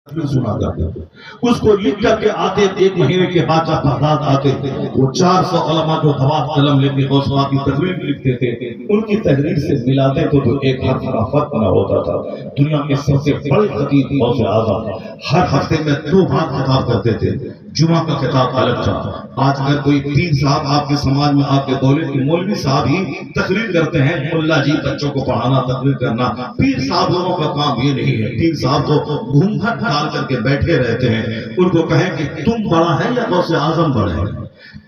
سنا کرتے تھے، اس کو لکھ کر کے آتے تھے، ایک مہینے کے بعد جب بغداد آتے تھے وہ 400 علماء جو دوات قلم لے کے غوثہ کی تقریر لکھتے تھے ان کی تحریر سے ملاتے تھے تو ایک حرف کا فرق نہ ہوتا تھا۔ دنیا کے سب سے بڑے خطیب غوث اعظم ہر ہفتے میں 2 بار خطاب کرتے تھے، جمعہ کا خطاب الگ تھا۔ آج اگر کوئی پیر صاحب آپ کے سماج میں آپ کے دولے کی مولوی صاحب ہی تقریر کرتے ہیں، ملا جی بچوں کو پڑھانا تقریر کرنا، پیر صاحب لوگوں کا کام یہ نہیں ہے۔ پیر صاحب تو گھونگھٹ ڈال کر کے بیٹھے رہتے ہیں، ان کو کہیں کہ تم بڑا ہے یا غوث اعظم بڑے ہیں؟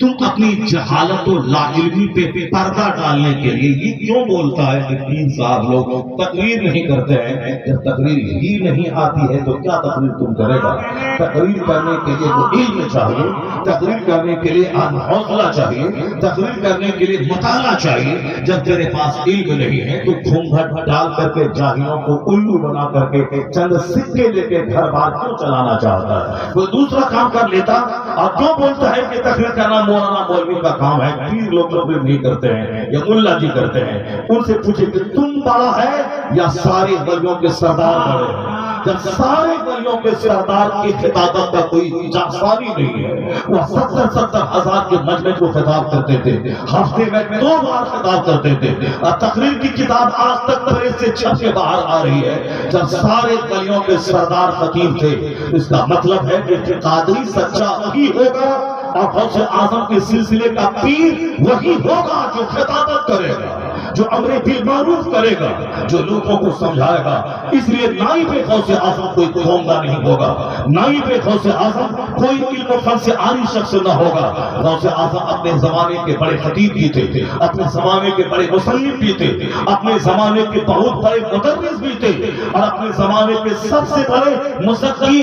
تم اپنی جہالت و لا علمی پہ پردہ ڈالنے کے لیے یہ کیوں بولتا ہے کہ پیر صاحب لوگ تقریر نہیں کرتے ہیں؟ جب تقریر ہی نہیں آتی ہے تو کیا تقریر تم کرے گا؟ تقریر کرنے کے لیے تو علم چاہیے، تقریر کرنے کے لیے حوصلہ چاہیے، تقریر کرنے کے لیے مطالعہ چاہیے۔ جب تیرے پاس علم نہیں ہے تو گھونگھٹ ڈال کر کے جاہلوں کو الو بنا کر کے چند سکے لے کے گھر بار کیوں چلانا چاہتا ہے؟ کوئی دوسرا کام کر لیتا اور کیوں بولتا ہے کہ تقریر کرنا مولانا مولوی کا کام ہے، پیر لوگ نہیں کرتے ہیں یا ملا جی کرتے ہیں؟ ان سے پوچھے کہ تم بڑا ہے یا سارے ولیوں کے سردار بڑے ہیں؟ جب سارے ولیوں کے سردار کی خطابت کا کوئی جاساری نہیں ہے، وہ 70 ہزار کے مجمع کو خطاب کرتے تھے، ہفتے میں 2 بار خطاب کرتے تھے، اور تقریر کی کتاب آج تک پریس سے چھپ کے باہر آ رہی ہے۔ جب سارے ولیوں کے سردار خطیب تھے، اس کا مطلب ہے کہ قادری سچا وہی ہوگا اور غوث اعظم کے سلسلے کا پیر وہی ہوگا جو خطابت کرے گا، جو امر بالمعروف کرے گا، جو لوگوں کو سمجھائے گا۔ اس لیے نائب غوث اعظم کوئی قومدہ نہیں ہوگا، نائب غوث اعظم کوئی علم و فن سے عاری شخص نہ ہوگا۔ غوث اعظم اپنے زمانے کے بڑے خطیب بھی تھے، اپنے زمانے کے بڑے مصنف بھی تھے، اپنے زمانے کے بہت بڑے مدرس بھی تھے، اور اپنے زمانے کے سب سے بڑے مزکی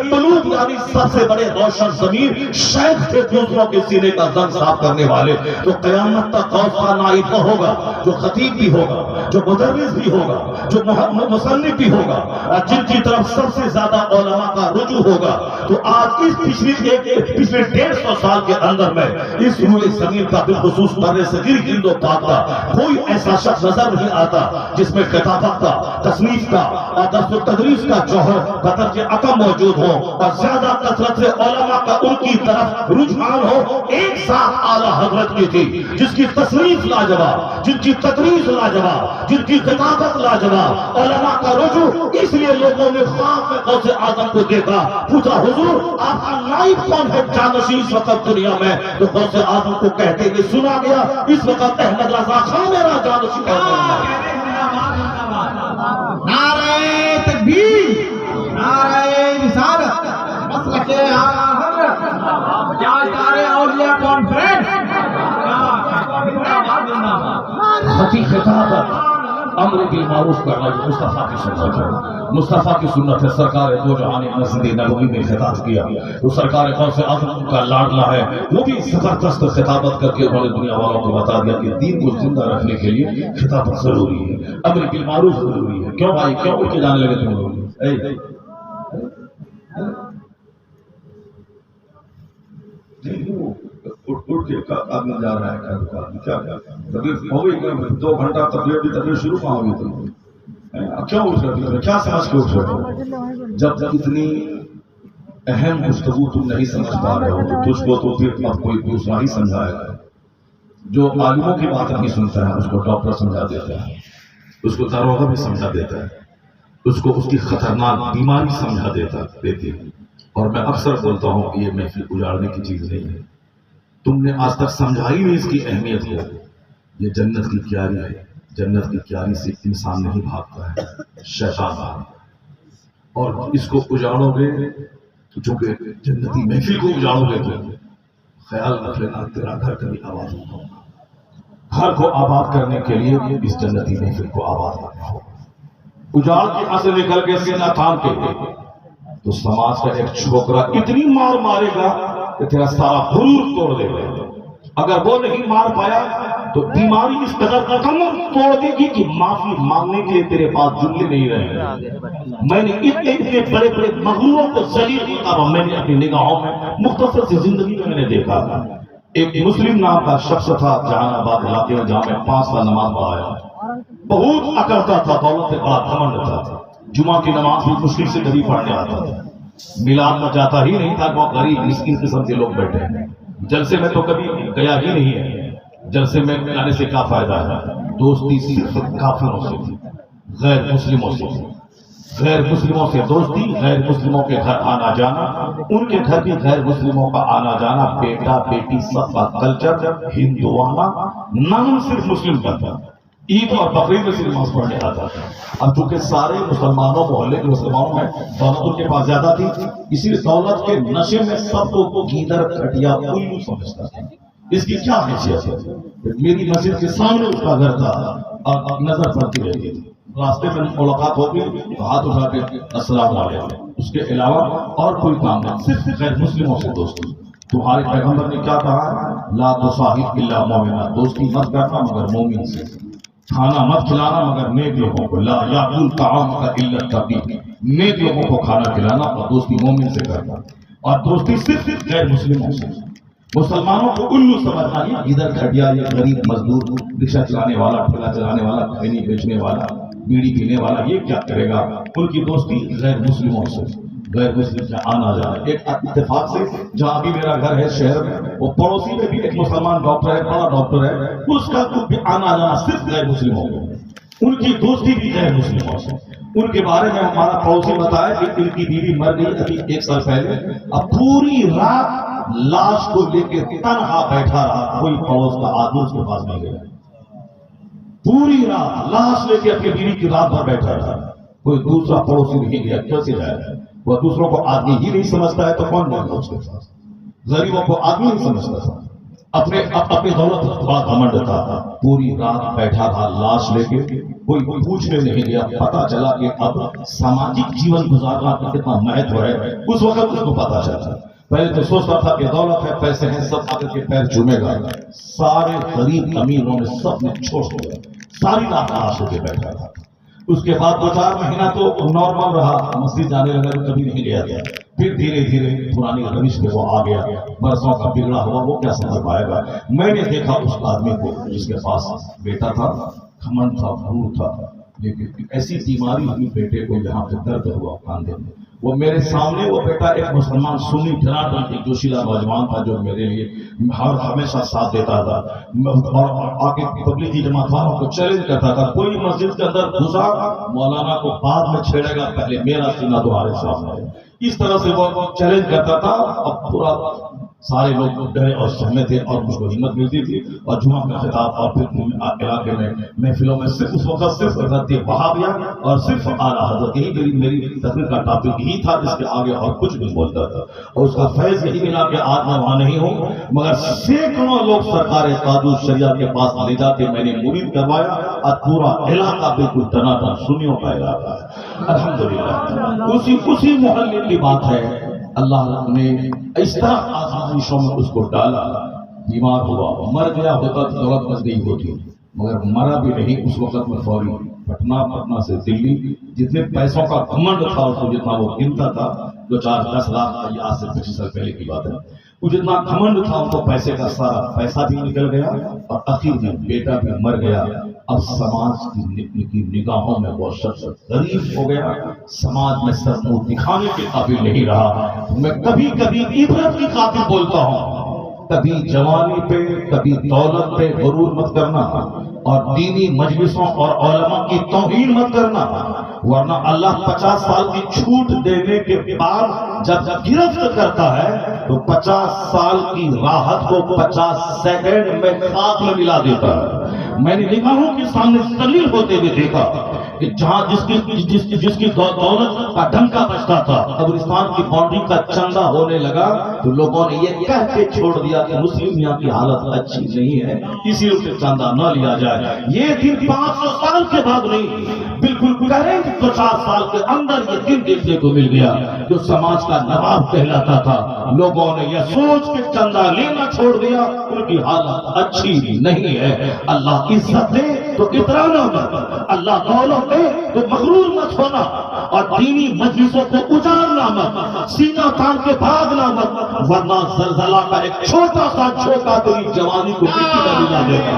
قلوب یعنی سب سے بڑے روشن ضمیر شیخ تھے، دوسروں کے سینے کا زنگ صاف کرنے والے۔ تو قیامت تک غوث کا نائب وہ ہوگا جو خطیب بھی ہوگا، جو مدرس بھی ہوگا، جو مصنف بھی ہوگا، اور جن کی طرف سب سے زیادہ علماء کا رجوع ہوگا۔ تو آج اس پچھلے 150 سال کے اندر میں اس روئے زمین کا بالخصوص بر صغیر ہند و پاک کا کوئی ایسا شخص نظر نہیں آتا جس میں خطابت کا، تصنیف کا اور درس و تدریس کا جوہر بدرجہ اعظم موجود ہو، اور زیادہ کثرت سے علماء کا ان کی طرف رجحان ہو۔ ایک ساتھ اعلیٰ حضرت کی تھی جس کی تصنیف لاجواب، جن کی تدریس لاجواب، جن کی خطابت لاجواب، علماء کا رجوع۔ اس لیے لوگوں نے خواب میں غوث اعظم کو دیکھا، پوچھا حضور آپ کا نائب کون ہے جانشین اس وقت دنیا میں؟ تو غوث اعظم کو کہتے ہوئے سنا گیا اس وقت احمد رضا خان میرا جانشین ہے۔ نعرہ تکبیر، نعرہ رسالت، مسلک اعلیٰ حضرت، جاجدار اولیاء کانفرنس، خطی خطابت، امر بالمعروف کرنا یہ مصطفیٰ کی سنت ہے، مصطفیٰ کی سنت ہے۔ سرکار دو جہان مسجد نبوی میں خطاب کیا، وہ سرکار غوث اعظم کا لاڈلا ہے، وہ بھی زبردست خطابت کر کے انہوں نے دنیا والوں کو بتا دیا کہ دین کو زندہ رکھنے کے لیے خطابت ضروری ہے، امر بالمعروف ضروری ہے۔ کیوں بھائی کیوں اٹھ کے جانے لگے تم لوگ؟ اٹھ کے آدمی جا رہا ہے کیا تکلیف ہو گئی؟ 2 گھنٹہ تکلیف شروع کہاں ہوئی تم؟ کیوں اٹھ رہے؟ کیا سمجھ کے اٹھ رہے؟ جب اتنی اہم گفتگو تم نہیں سمجھ پا رہے ہو تو تجھ کو تو پھر اب کوئی دوسرا ہی سمجھائے گا۔ جو عالموں کی بات نہیں سنتا ہے اس کو ڈاکٹر سمجھا دیتا ہے، اس کو داروغہ بھی سمجھا دیتا ہے، اس کو اس کی خطرناک بیماری سمجھا دیتی ہے۔ اور میں اکثر بولتا ہوں کہ یہ محفل اجاڑنے کی چیز نہیں ہے، تم نے آج تک سمجھا ہی نہیں اس کی اہمیت کو۔ یہ جنت کی کیاری ہے، جنت کی کیاری سے انسان نہیں بھاگتا ہے، شیطان بھاگتا ہے۔ اور اس کو اجاڑو گے تو چونکہ جنتی محفل کو اجاڑو گے تو خیال رکھ لینا تیرا گھر کبھی آباد نہیں ہوگا۔ گھر کو آباد کرنے کے لیے اس جنتی محفل کو آباد کرنا ہوگا۔ اجاڑ کے ہاں سے نکل کے سینہ تھام کے تو سماج کا ایک چھوکرا اتنی مار مارے گا کہ تیرا سارا غرور توڑ دے گا۔ اگر وہ نہیں مار پایا تو بیماری اس قدر رقم توڑ دے گی کہ معافی مانگنے کے لیے تیرے پاس جملے نہیں رہے گا۔ میں نے اتنے بڑے بڑے مغروروں کو ذلیل ہوتا ہوا میں نے اپنی نگاہوں میں مختصر سی زندگی میں نے دیکھا تھا۔ ایک مسلم نام کا شخص تھا جہان آباد علاقے میں، جہاں میں 5 سال نماز پڑھایا، بہت اکڑتا تھا، دولت سے بڑا گھمنڈ تھا، جمعہ کی نماز بھی مشکل سے کبھی پڑھنے آتا تھا، میلاد میں جاتا ہی نہیں تھا، وہ غریب مسکین قسم کے لوگ بیٹھے ہیں، جلسے میں تو کبھی گیا ہی نہیں ہے، جلسے میں جانے سے کیا فائدہ ہے؟ دوستی صرف کافروں سے تھی، غیر مسلموں سے تھی، غیر مسلموں سے دوستی، غیر مسلموں کے گھر آنا جانا، ان کے گھر بھی غیر مسلموں کا آنا جانا، بیٹا بیٹی سب کا کلچر ہندوانہ، نام صرف مسلم کا تھا، عید اور بقرعید میں صرف نماز پڑھنے آتا تھا۔ اب چونکہ سارے مسلمانوں محلے کے مسلمانوں میں دولت ان کے پاس زیادہ تھی، اسی لیے دولت کے نشے میں سب کو گیدڑ کھٹیا الو سمجھتا تھا، اس کی کیا حیثیت ہے؟ میری مسجد کے سامنے اس کا گھر تھا اور نظر پڑتی رہتی تھی، راستے میں ملاقات ہوگی تو ہاتھ اٹھا کے السلام علیکم، اس کے علاوہ اور کوئی کام نہیں، صرف غیر مسلموں سے دوستی۔ تمہارے پیغمبر نے کیا کہا ہے؟ لا تصاحب الا مومنا، دوستی مت کرنا مگر مومن سے، کھانا مت کھلانا مگر نیک لوگوں کو، لا یاکل طعام کا الا التقی، نیک لوگوں کو کھانا کھلانا اور دوستی مومن سے کرنا، اور دوستی صرف غیر مسلموں سے۔ مسلمانوں کو الو سمجھنا، یہ ادھر کھٹیا، یہ غریب مزدور، رکشہ چلانے والا، ٹھیلا چلانے والا، کھینی بیچنے والا، بیڑی پینے والا، یہ کیا کرے گا؟ ان کی دوستی غیر مسلموں سے، غیر مسلم سے آنا جانا۔ ایک اتفاق سے جہاں بھی میرا گھر ہے شہر میں، وہ پڑوسی میں بھی ایک مسلمان ڈاکٹر ہے، بڑا ڈاکٹر ہے، اس کا بھی آنا جانا صرف غیر مسلموں کو، ان کی دوستی بھی غیر مسلموں سے۔ ان کے بارے میں ہمارا پڑوسی بتایا کہ ان کی بیوی مر گئی ابھی 1 سال پہلے، اب پوری رات لاش کو لے کے تنہا بیٹھا رہا، کوئی پڑوس کا آدمی اس کے پاس نہیں گیا، پوری رات لاش لے کے اپنی بیوی کی رات بھر بیٹھا رہا، کوئی دوسرا پڑوسی نہیں گیا، کیسے جائے گا؟ وہ دوسروں کو آدمی ہی نہیں سمجھتا ہے تو کون جائے گا اس کے پاس؟ غریبوں کو آدمی نہیں سمجھتا تھا، اپنی دولت بڑا گھمنڈ تھا، پوری رات بیٹھا تھا لاش لے کے، کوئی پوچھنے نہیں گیا۔ پتا چلا کہ اب سماجک جیون گزارنا کا کتنا مہتو ہے، اس وقت اس کو پتا چلا۔ پہلے تو سوچتا تھا کہ دولت ہے، پیسے ہیں، سب آ کر کے پیر چومے گا، سارے غریب امیروں نے سب نے چھوڑ دیا، ساری رات لاش لے کے بیٹھا تھا۔ اس کے بعد 2-4 مہینہ تو نارمل رہا، مسجد جانے لگا، کبھی نہیں گیا تھا، پھر دھیرے دھیرے پرانی روش پہ وہ آ گیا، برسوں کا بگڑا ہوا وہ کیا سمجھ پائے گا۔ میں نے دیکھا اس آدمی کو جس کے پاس بیٹا تھا، گھمنڈ تھا، غرور تھا، لیکن ایسی بیماری ہوئی بیٹے کو یہاں پہ درد ہوا کاندھے میں، وہ میرے سامنے وہ بیٹا ایک مسلمان سنی ٹھناٹن ایک جوشیلا نوجوان تھا جو میرے لیے ہمیشہ ساتھ دیتا تھا اور آگے تبلیغی جماعت والوں کو چیلنج کرتا تھا، کوئی مسجد کے اندر گھسا مولانا کو بعد میں چھیڑے گا، پہلے میرا سینہ تمہارے سامنے ہے، اس طرح سے وہ چیلنج کرتا تھا۔ اب پورا سارے لوگ ڈرے اور سہمے تھے اور مجھ کو ہمت ملتی تھی، اور جمعہ کا خطاب اور پھر علاقے میں محفلوں میں صرف اس وقت صرف حضرت وہابیہ اور صرف اعلیٰ حضرت، یہی میری تقریر کا ٹاپک یہی تھا، اس کے آگے اور کچھ نہیں بولتا تھا، اور اس کا فیض یہی ملا کہ آج میں وہاں نہیں ہوں، مگر سینکڑوں لوگ سرکار تاج الشریعہ کے پاس لے جا کے میں نے مرید کروایا، اور پورا علاقہ بالکل ٹناٹن سنیوں کا علاقہ ہے الحمدللہ۔ اسی محلے کی بات ہے، اللہ نے اس طرح آزمائشوں میں اس کو ڈالا، بیمار ہوا، مر گیا ہوتا تو دولت بچ گئی ہوتی، مگر مرا بھی نہیں اس وقت میں فوری پٹنہ سے دلی، جتنے پیسوں کا گھمنڈ تھا اس کو، جتنا وہ گنتا تھا 2-4-10 لاکھ، یہ آج سے 25 سال پہلے کی بات ہے، وہ جتنا گھمنڈ تھا ان کو پیسے کا سارا پیسہ بھی نکل گیا، اور آخر میں بیٹا بھی مر گیا۔ اب سماج کی نگاہوں میں وہ شخص غریب ہو گیا، سماج میں سر منہ دکھانے کے قابل نہیں رہا۔ میں کبھی کبھی عبرت کی خاطر بولتا ہوں، کبھی جوانی پہ کبھی دولت پہ غرور مت کرنا، اور دینی مجلسوں اور علماء کی توہین مت کرنا، ورنہ اللہ 50 سال کی چھوٹ دینے کے بعد جب گرفت کرتا ہے تو 50 سال کی راحت کو 50 سیکنڈ میں خاک میں ملا دیتا ہے۔ میں نے نگاہوں کے سامنے ذلیل ہوتے ہوئے دیکھا کہ جہاں جس کی دولت کا ڈنکا بجتا تھا، قبرستان کی باؤنڈری کا چندہ ہونے لگا تو لوگوں نے یہ کہہ کے چھوڑ دیا کہ مسلم یہاں کی حالت اچھی نہیں ہے، اسی لیے چندہ نہ لیا جائے۔ یہ دن 500 سال کے بعد نہیں، بالکل کرنٹ 50 سال کے اندر یہ دن دیکھنے کو مل گیا جو سماج کا نواب کہلاتا تھا۔ لوگوں نے یہ سوچ کے چندہ لینا چھوڑ دیا، ان کی حالت اچھی نہیں ہے۔ اللہ عزت دے تو اترانا مت، اللہ دولت دے تو مغرور مت ہونا، اور دینی مجلسوں کو اجارنا مت، سینہ تان کے بھاگنا مت، ورنہ زلزلہ کا ایک چھوٹا سا جھونکا تیری جوانی کو مٹی میں ملا دے گا۔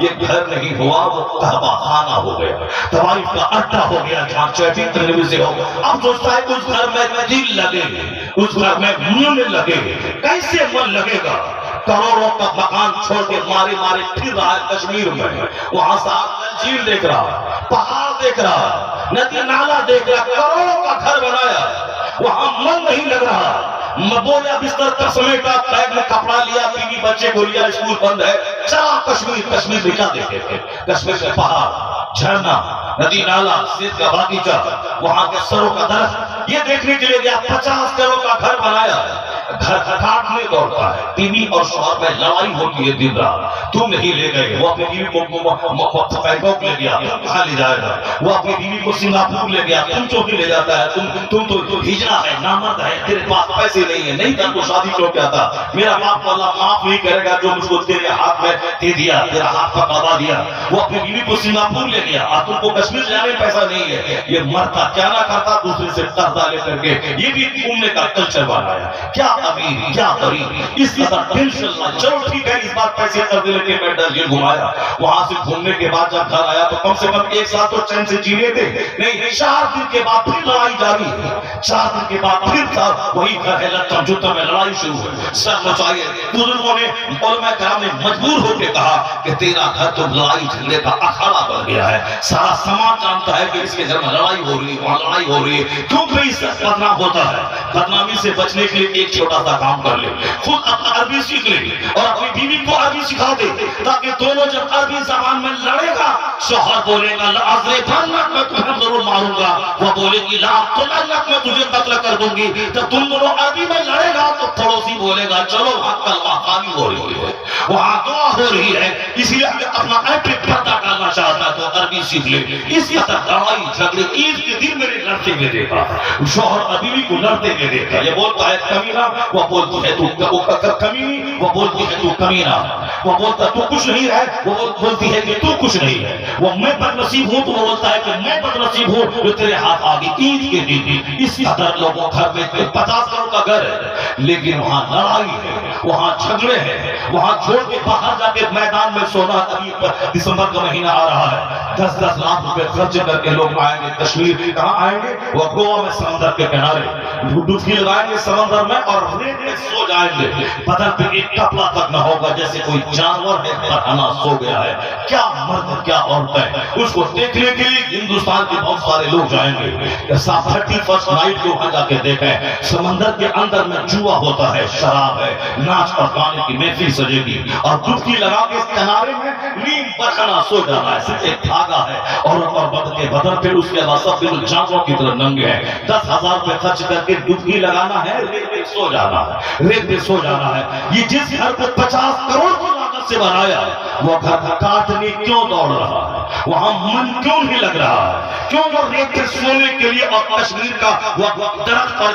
یہ گھر نہیں ہوا، وہ کعبہ خانہ ہو گیا، طوائف کا اڈا ہو گیا جہاں چیٹنگ کرنے سے ہو۔ اب سوچتا ہے اس گھر میں دل لگے، اس گھر میں من لگے، کیسے من لگے گا؟ کروڑوں کا مکان چھوڑ کے مارے مارے پھر رہا ہے کشمیر میں، وہاں سے جھیل دیکھ رہا، پہاڑ دیکھ رہا، ندی نالا دیکھ رہا، کروڑوں کا گھر بنایا، وہاں من نہیں لگ رہا۔ مبویا بستر کا سمیٹا، بیگ میں کپڑا لیا، بیوی بچے کو لیا، اسکول بند ہے، چلا کشمیر۔ کشمیر میں کیا دیکھے تھے؟ کشمیر کے پہاڑ، جھرنا، ندی نالا، سیب کا باغیچہ، وہاں کے سروں کا درخت، یہ دیکھنے کے لیے گیا۔ 50 کروڑ کا گھر بنایا، گھر کاٹنے دوڑتا ہے، بیوی اور شوہر میں لڑائی ہوتی ہے دن رات۔ تم نہیں لے گئے، وہ اپنی بیوی کو بینکاک لے گیا، تم کہاں لے جائے گا؟ وہ اپنی بیوی کو سنگاپور لے گیا، تم کیوں نہیں لے جاتا ہے؟ تم تو ہجرا ہے، نامرد ہے، تیرے پاس پیسے نہیں ہے، نہیں تھا تو شادی کیوں کیا تھا؟ میرا باپ کو اللہ معاف نہیں کرے گا جو مجھ کو تیرے ہاتھ میں دے دیا، تیرا ہاتھ پکڑا دیا۔ وہ اپنی بیوی کو سنگاپور لے گیا، اور تم کو کشمیر جانے میں پیسہ نہیں ہے۔ یہ مرتا کیا نہ کرتا، دوسرے سے قرضہ لے کر کے یہ بھی گھومنے کا کلچر بنایا۔ کیا امیر، کیا غریب، اس قدر ٹینشن نہ۔ چلو ٹھیک ہے، اس بات پیسے قرضے لے کے میں ڈرجن گھمایا، وہاں سے گھومنے کے بعد جب گھر آیا تو کم سے کم ایک سال تو چین سے جینے تھے، نہیں 4 دن کے بعد پھر لڑائی جاری ہے۔ 4 دن کے بعد پھر تھا وہی گھر ہے، لٹم جھوٹم میں لڑائی شروع ہوئی، سر مچائے۔ بزرگوں نے، علماء کرام نے مجبور ہو کے کہا کہ تیرا گھر تو لڑائی جھگڑے کا اکھاڑا بن گیا ہے، سارا سماج جانتا ہے کہ اس کے گھر میں لڑائی ہو رہی ہے، وہاں لڑائی ہو رہی ہے، کیوں بھی اس کا بدنام ہوتا ہے؟ بدنامی سے بچنے کے لیے ایک چھوٹا سا کام کر لے، خود اپنا عربی سیکھ لے اور اپنی بیوی کو عربی سکھا دے، تاکہ دونوں جب عربی زبان میں لڑے گا، شوہر بولے گا لأضربنک، میں تمہیں ضرور ماروں گا، وہ بولے گی لأقتلنک، میں تجھے قتل کر دوں گی۔ جب تم دونوں عربی میں لڑے گا تو پڑوسی بولے گا چلو وہاں کلمہ خوانی ہو رہی ہے، وہاں دعا ہو رہی ہے، اس لیے اگر اپنا ایپک پردہ کرنا چاہتا ہے تو عربی سیکھ لے۔ اسی طرح لڑائی جھگڑے عید کے دن میں نے لڑتے ہوئے دیکھا، شوہر بیوی کو لڑتے ہوئے دیکھا، یہ بولتا ہے کمینہ، وہ بولتی ہے تو کمینی، وہ بولتی ہے تو کمینہ، وہ بولتا ہے تو کچھ نہیں ہے، وہ بولتی ہے کہ تو کچھ نہیں ہے، وہ میں بد نصیب ہوں تو وہ بولتا ہے کہ میں بد نصیب ہوں جو تیرے ہاتھ آ گئی عید کے دن۔ اس قدر لوگوں گھر میں 50 کروڑ کا گھر ہے، لیکن وہاں لڑائی ہے، وہاں جھگڑے ہیں، وہاں چھوڑ کے باہر جا کے میدان میں سونا۔ ابھی دسمبر کا مہینہ آ رہا ہے، 10-10 لاکھ روپے خرچ کر کے لوگ آئیں گے کشمیر۔ کہاں آئیں گے؟ وہ گوا میں سمندر کے کنارے ڈبکی لگائیں گے سمندر میں اور ریت میں سو جائیں گے، بدن پہ ایک کپڑا تک نہ ہوگا، جیسے کوئی جانور ہے پرہنا سو گیا ہے۔ کیا مرد، کیا عورتیں، اس کو دیکھنے کے لیے ہندوستان کے بہت سارے لوگ جائیں گے۔ 31 نائٹ کو وہاں جا کے دیکھیں، سمندر کے اندر میں جوا ہوتا ہے، شراب ہے، ناچ اور گانے کی محفل سجے گی، اور ڈبکی لگا کے اس کنارے میں نیم پرہنا سو جانا ہے، صرف ایک دھاگا ہے، عورت اور مرد کے بدن پہ اس کے علاوہ سب بالکل جانوروں کی طرح ننگے ہیں۔ 10,000 روپے خرچ کر کے ڈبکی لگانا ہے، ریت پہ سو جانا ہے، ریت پہ سو جانا ہے۔ یہ جس گھر کو 50 کروڑ کی لاگت سے بنایا، وہ گھر کاٹنے کیوں دوڑ رہا ہے؟ وہاں من کیوں نہیں لگ رہا ہے؟ کیوں وہ ریت پہ سونے کے لیے اور کشمیر کا وہ درخت اور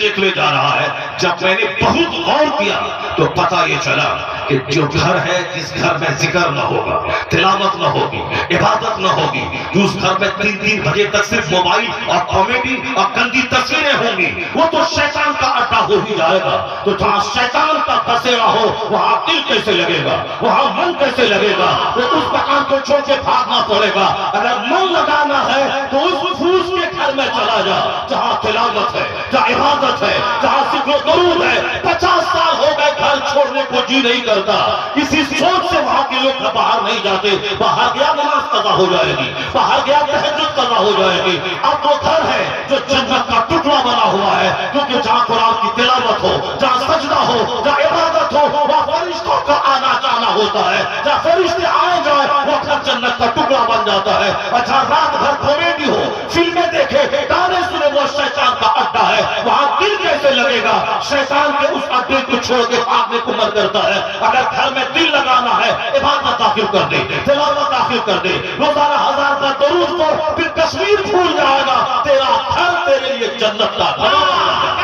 دیکھنے جا رہا ہے؟ جب میں نے بہت غور کیا تو پتہ یہ چلا کہ جو گھر ہے، جس گھر میں ذکر نہ ہوگا، تلاوت نہ ہوگی، عبادت نہ ہوگی، اس گھر میں 3 بجے تک صرف موبائل اور کامیڈی اور گندی تصویریں ہوں گی، وہ تو شیطان کا اڈا ہو ہی جائے گا۔ تو جہاں شیطان کا بسیرا ہو وہاں دل کیسے لگے گا، وہاں من کیسے لگے گا؟ وہ اس مکان کو چھوڑ کے بھاگنا پڑے گا۔ اگر من لگانا ہے تو اس مفروض کے گھر میں چلا جا، جہاں تلاوت ہے، جہاں عبادت ہے، جہاں ذکر و درود ہے۔ 50 سال ہو گئے گھر چھوڑنے کو جی نہیں کرتا، اسی سوچ سے وہاں کے لوگ باہر نہیں جاتے۔ باہر گیا نماز قضا ہو جائے گی، باہر گیا تہجد قضا ہو جائے گی۔ اب وہ گھر ہے جو جنت کا ٹکڑا بنا ہوا ہے، کیونکہ جہاں قرآن کی تلاوت ہو، جہاں سجدہ ہو، جہاں عبادت ہو، وہاں فرشتوں کا آنا جانا ہوتا ہے۔ جہاں فرشتے آئے جائیں وہ گھر جنت کا ٹکڑا بن جاتا ہے۔ اور جہاں رات بھر کامیڈی ہو، فلمیں دیکھے، گانے سنے، وہ شیطان کا اڈا ہے۔ وہاں دل کیسے لگے گا؟ شیطان کے اس اڈے کو چھوڑ کے بھاگنے کو من کرتا ہے۔ اگر گھر میں دل لگانا ہے، عبادت داخل کر دے، تلاوت داخل کر دے، روزانہ 1000 کا درود پڑھ، پھر کشمیر بھول جائے گا، تیرا گھر تیرے لیے جنت کا گھر ہے۔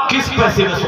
کس پیسے میں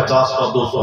50, 100, 200,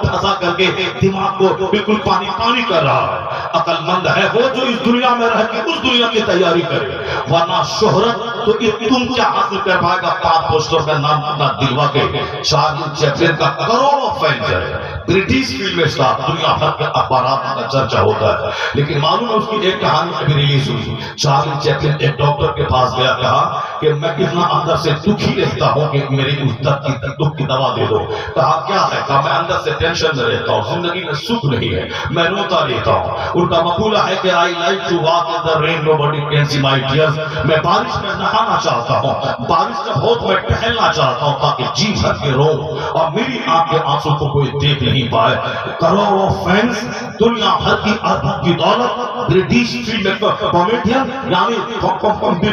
پھنسا کر کے دماغ کو بالکل پانی پانی کر رہا ہے. عقل مند ہے وہ جو اس دنیا میں رہ کے اس دنیا کی تیاری کرے، ورنہ شہرت تو تم کیا حاصل کر پائے گا. پاک پوسٹر میں نام اپنا دلوا کے چارلی چیپلن کا کروڑوں فینس ہے، برٹش فلم اسٹار، دنیا بھر کے اخبارات کا چرچا ہوتا ہے. لیکن معلوم ہے اس کی ایک کہانی ابھی ریلیز ہوئی. چارلی چیپلن ایک ڈاکٹر کے پاس گیا، کہا کہ میں اتنا اندر سے دکھی رہتا ہوں کہ میری اس دکھ کی دوا دے دو. کہا کیا ہے؟ کہا میں اندر سے ٹینشن میں رہتا ہوں، زندگی میں سکھ نہیں ہے، میں روتا رہتا ہوں. ان کا مقولہ ہے کہ I like to walk in the rain, nobody can see my tears. میں بارش میں نہانا چاہتا ہوں، بارش جب ہو تو میں ٹہلنا چاہتا ہوں تاکہ جی بھر کے رو اور میری آنکھ کے آنسو کو کوئی دیکھ نہیں پائے. کروڑوں فینس، دنیا بھر کی ارب کی دولت، برٹش فلم کامیڈین یعنی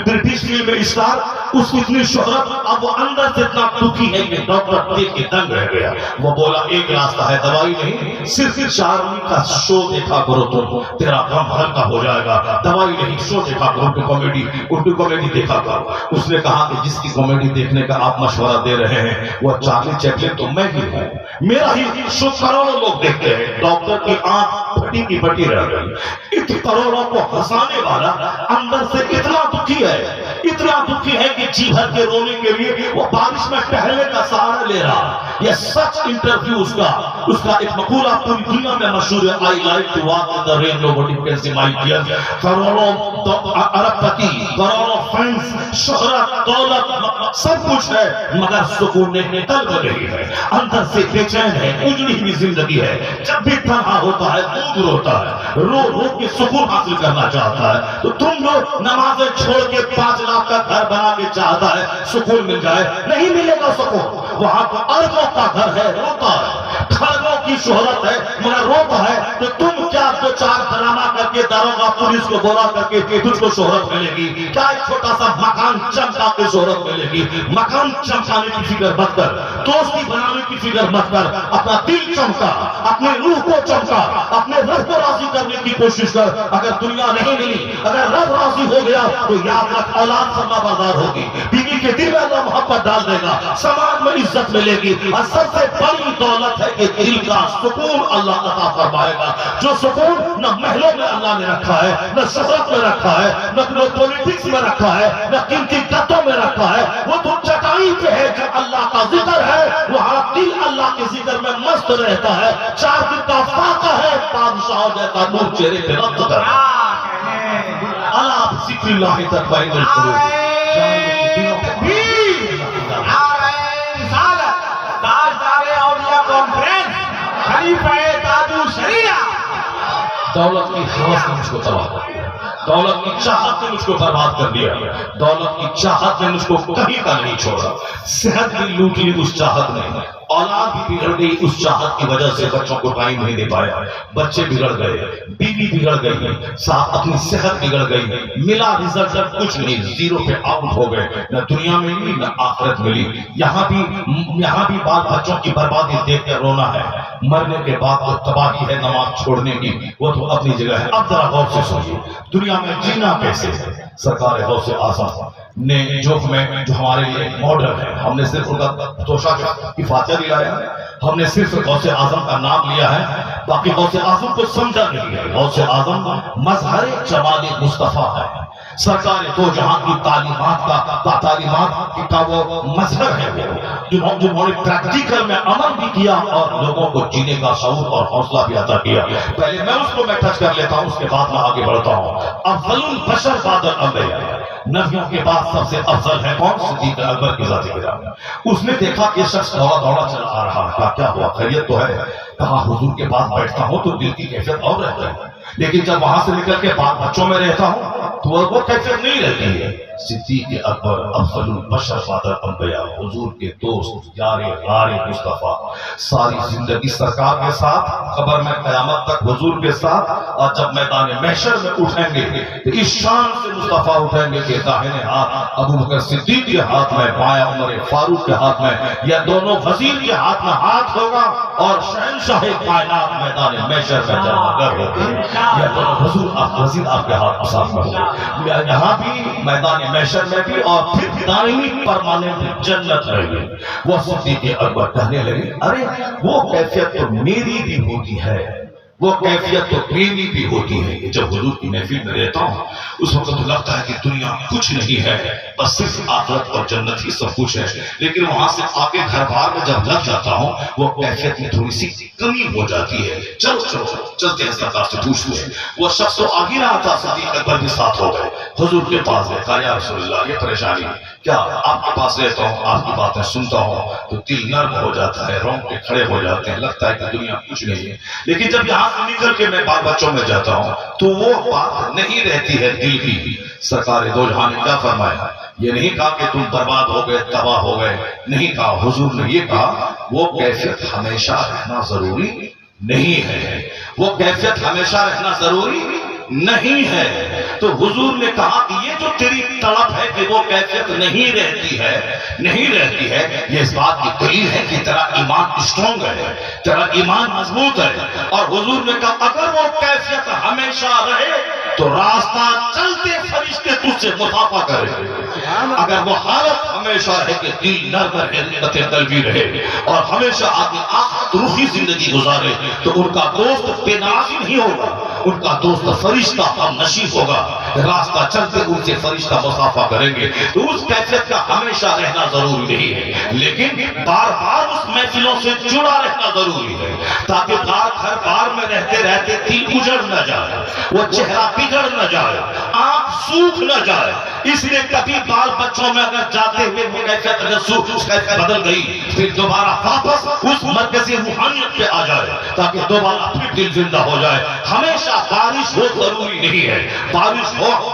برٹش فلم اسٹار، اس کی اتنی شہرت، اب وہ اندر سے اتنا دکھی ہے کہ ڈاکٹر دیکھ کے دنگ رہ گیا. وہ بولا ایک راستہ ہے، دوائی نہیں، صرف چارلی کا شو دیکھا کرو تم، تیرا غم ہلکا ہو جائے گا. دوائی نہیں، شو دیکھا کرو، اردو کامیڈی دیکھا کرو. اس نے کہا کہ جس کی کامیڈی دیکھنے کا آپ مشورہ دے رہے ہیں وہ چارلی چیپلن تو میں ہی ہوں، میرا ہی شو کروڑوں لوگ دیکھتے ہیں. ڈاکٹر کی آنکھ پھٹی کی پھٹی رہ گئی. اتنے کروڑوں کو ہنسانے والا اندر سے اتنا دکھی ہے، اتنا دکھی ہے کہ جی بھر کے رونے کے لیے وہ بارش میں ٹہلنے کا سہارا لے رہا. یہ سچ انٹرویو اس کا ایک مقولہ پوری دنیا میں مشہور ہے. I like to walk in the rain, nobody can see my tears. کروڑوں ارب پتی، کروڑوں فینس، شہرت، دولت، سب کچھ ہے مگر سکون نہیں طلب رہی ہے. اندر سے بے چین ہے، اجڑی ہوئی زندگی ہے. جب بھی تنہا ہوتا ہے دودھ روتا ہے، رو رو کے سکون حاصل کرنا چاہتا ہے. تو تم لوگ نمازیں چھوڑ کے 5 لاکھ کا گھر بنا کے چاہتا ہے سکون مل جائے، نہیں ملے گا سکون. وہاں تو اربوں کا گھر ہے، روتا ہے. خربوں کی شہرت ہے مگر روتا ہے. تو تم کیا 2-4 ڈرامہ کر کے داروغہ پولیس کو بولا کر کے تجھ کو شہرت ملے گی؟ کیا ایک چھوٹا سا مکان چمکا کے شہرت ملے گی؟ مکان چمکانے کی فکر مت کر، دوستی بنانے کی فکر مت کر. اپنا دل چمکا، اپنے روح کو چمکا، اپنے رب کو راضی کرنے کی کوشش کر. اگر دنیا نہیں ملی، اگر رب راضی ہو گیا تو یاد رکھ اولاد فرما بردار ہوگی، بیوی کے دل میں اللہ محبت ڈال دے گا، سماج میں عزت ملے گی. اور سب سے بڑی دولت ہے کہ دل کا سکون اللہ عطا فرمائے گا. جو سکون نہ محلوں میں اللہ نے رکھا ہے، نہ شہرت میں رکھا ہے، نہ پولیٹکس میں رکھا ہے، نہ قیمتی گدوں میں رکھا ہے. وہ تو چٹائی پہ ہے جب اللہ کا ذکر ہے، وہاں دل اللہ کے ذکر میں مست رہتا ہے. 4 دن کا فاقہ ہے، بادشاہ جیسا نور چہرے پہ رقص کر اللہ ذکر اللہ تطمئن القلوب. دولت کی خواہش نے مجھ کو تباہ کر دیا، دولت کی چاہت نے مجھ کو برباد کر دیا، دولت کی چاہت نے مجھ کو کہیں کا نہیں چھوڑا. صحت بھی لوٹ لی اس چاہت نے، اولاد بھی بگڑ گئی اس چاہت کی وجہ سے. بچوں کو ٹائم نہیں دے پایا، بچے بگڑ گئے، بیوی بگڑ گئی، ساتھ اپنی صحت بگڑ گئی. ملا رزلٹ جب کچھ نہیں، 0 پہ آؤٹ ہو گئے. نہ دنیا ملی نہ آخرت ملی. یہاں بھی بال بچوں کی بربادی دیکھ کے رونا ہے. مرنے کے بعد تو تباہی ہے نماز چھوڑنے کی، وہ تو اپنی جگہ ہے. اب ذرا غور سے سوچیے دنیا میں جینا کیسے ہے. سرکار غوث اعظم نے جو ہمارے لیے ماڈل ہے، ہم نے صرف ان کا توشہ کی فاتحہ دلایا ہے، ہم نے صرف غوث اعظم کا نام لیا ہے، باقی غوث اعظم کو سمجھا نہیں ہے. غوث اعظم مظہر جمال مصطفیٰ ہے. سرکار دو جہاں کی تعلیمات کا وہ مظہر ہے، جنہوں نے پریکٹیکل میں عمل بھی کیا اور لوگوں کو جینے کا شعور اور حوصلہ بھی عطا کیا. پہلے میں اس کو ٹچ کر لیتا ہوں، اس کے بعد میں آگے بڑھتا ہوں. افضل البشر بعد الانبیاء، نبیوں کے بعد سب سے افضل ہے کون؟ صدیق اکبر کی ذات گرامی. اس نے دیکھا کہ شخص دوڑا چلا آ رہا ہے. کیا ہوا؟ خیریت تو ہے؟ کہا حضور کے پاس بیٹھتا ہوں تو دل کی کیفیت اور رہتا ہے، لیکن جب وہاں سے نکل کے بعد بچوں میں رہتا ہوں تو وہ کیفیت نہیں رہتی ہے. صدیق اکبر افضل البشر بعد الانبیاء، حضور کے دوست، یار غار مصطفیٰ، ساری زندگی سرکار کے ساتھ، قبر میں قیامت تک حضور کے ساتھ، اور جب میدان محشر میں اٹھیں گے تو اس شان سے مصطفیٰ اٹھیں گے کہ داہنے ہاتھ ابو بکر صدیق کے ہاتھ میں، بائیں عمر فاروق کے ہاتھ میں، یا دونوں وزیر کے ہاتھ میں ہاتھ ہوگا اور شہنشاہ کائنات میدان محشر میں جلوہ گر ہوگا. حضور آپ وزیر آپ کے ہاتھ صاف کرو، یہاں بھی میدان محشر میں بھی، اور پھر دائمی پرماننٹ جنت رہی۔ وہ صدیق اکبر کہنے لگے ارے وہ کیفیت تو میری بھی ہوتی ہے، وہ کیفیت تو میری بھی ہوتی ہے۔ جب حضور کی محفل میں رہتا ہوں اس وقت تو لگتا ہے کہ دنیا کچھ نہیں ہے، بس صرف آخرت اور جنت ہی سب کچھ ہے، لیکن وہاں سے آگے گھر بار میں جب لگ جاتا ہوں وہ کیفیت میں تھوڑی سی کمی ہو جاتی ہے۔ چلو چلتے ہیں سرکار سے پوچھتے ہیں۔ وہ شخص تو آ ہی رہا تھا، صدیق اکبر بھی ساتھ ہو گئے، حضور کے پاس گئے، کہا یا رسول اللہ یہ پریشانی ہے کیا؟ آپ کے پاس رہتا ہوں، آپ کی باتیں سنتا ہوں تو دل نرم ہو جاتا ہے، رونگٹے کھڑے ہو جاتے ہیں، لگتا ہے کہ دنیا کچھ نہیں ہے، لیکن جب یہاں سے نکل کے میں بال بچوں میں جاتا ہوں تو وہ بات نہیں رہتی ہے دل کی۔ سرکار دو جہان نے کیا فرمایا؟ یہ نہیں کہا کہ تم برباد ہو گئے، تباہ ہو گئے، نہیں کہا، حضور نے یہ کہا وہ کیفیت ہمیشہ رہنا ضروری نہیں ہے، وہ کیفیت ہمیشہ رہنا ضروری نہیں ہے۔ تو حضور نے کہا کہ یہ جو تیری طلب ہے کہ وہ کیفیت نہیں رہتی ہے، یہ اس بات کی دلیل ہے کہ تیرا ایمان اسٹرانگ ہے، تیرا ایمان مضبوط ہے۔ اور حضور نے کہا اگر وہ کیفیت ہمیشہ رہے تو راستہ چلتے فرشتے تجھ سے مصافحہ کریں۔ اگر وہ حالت ہمیشہ ہے کہ دل نرم رہے، رغبت قلبی رہے اور ہمیشہ آگے آخرت رخی زندگی گزارے تو ان کا دوست بے ناز نہیں ہوگا، ان کا دوست فرشتہ ہم نشین ہوگا، راستہ چلتے ان سے فرشتہ مصافحہ کریں گے۔ تو اس کیفیت کا ہمیشہ رہنا ضروری نہیں ہے، لیکن بار بار اس محفلوں سے جڑا رہنا ضروری ہے، تاکہ ہر بار میں رہتے رہتے دل اجڑ نہ جائے، وہ چہرہ بگڑ نہ جائے، آنکھ سوکھ نہ جائے۔ اس لیے کبھی بال بچوں میں اگر جاتے ہوئے وہ کیفیت اگر اس کیفیت بدل گئی پھر دوبارہ واپس اس مرکزی روحانیت پہ آ جائے، تاکہ دوبارہ پھر دل زندہ ہو جائے۔ ہمیشہ بارش ہو ضروری نہیں ہے، بارش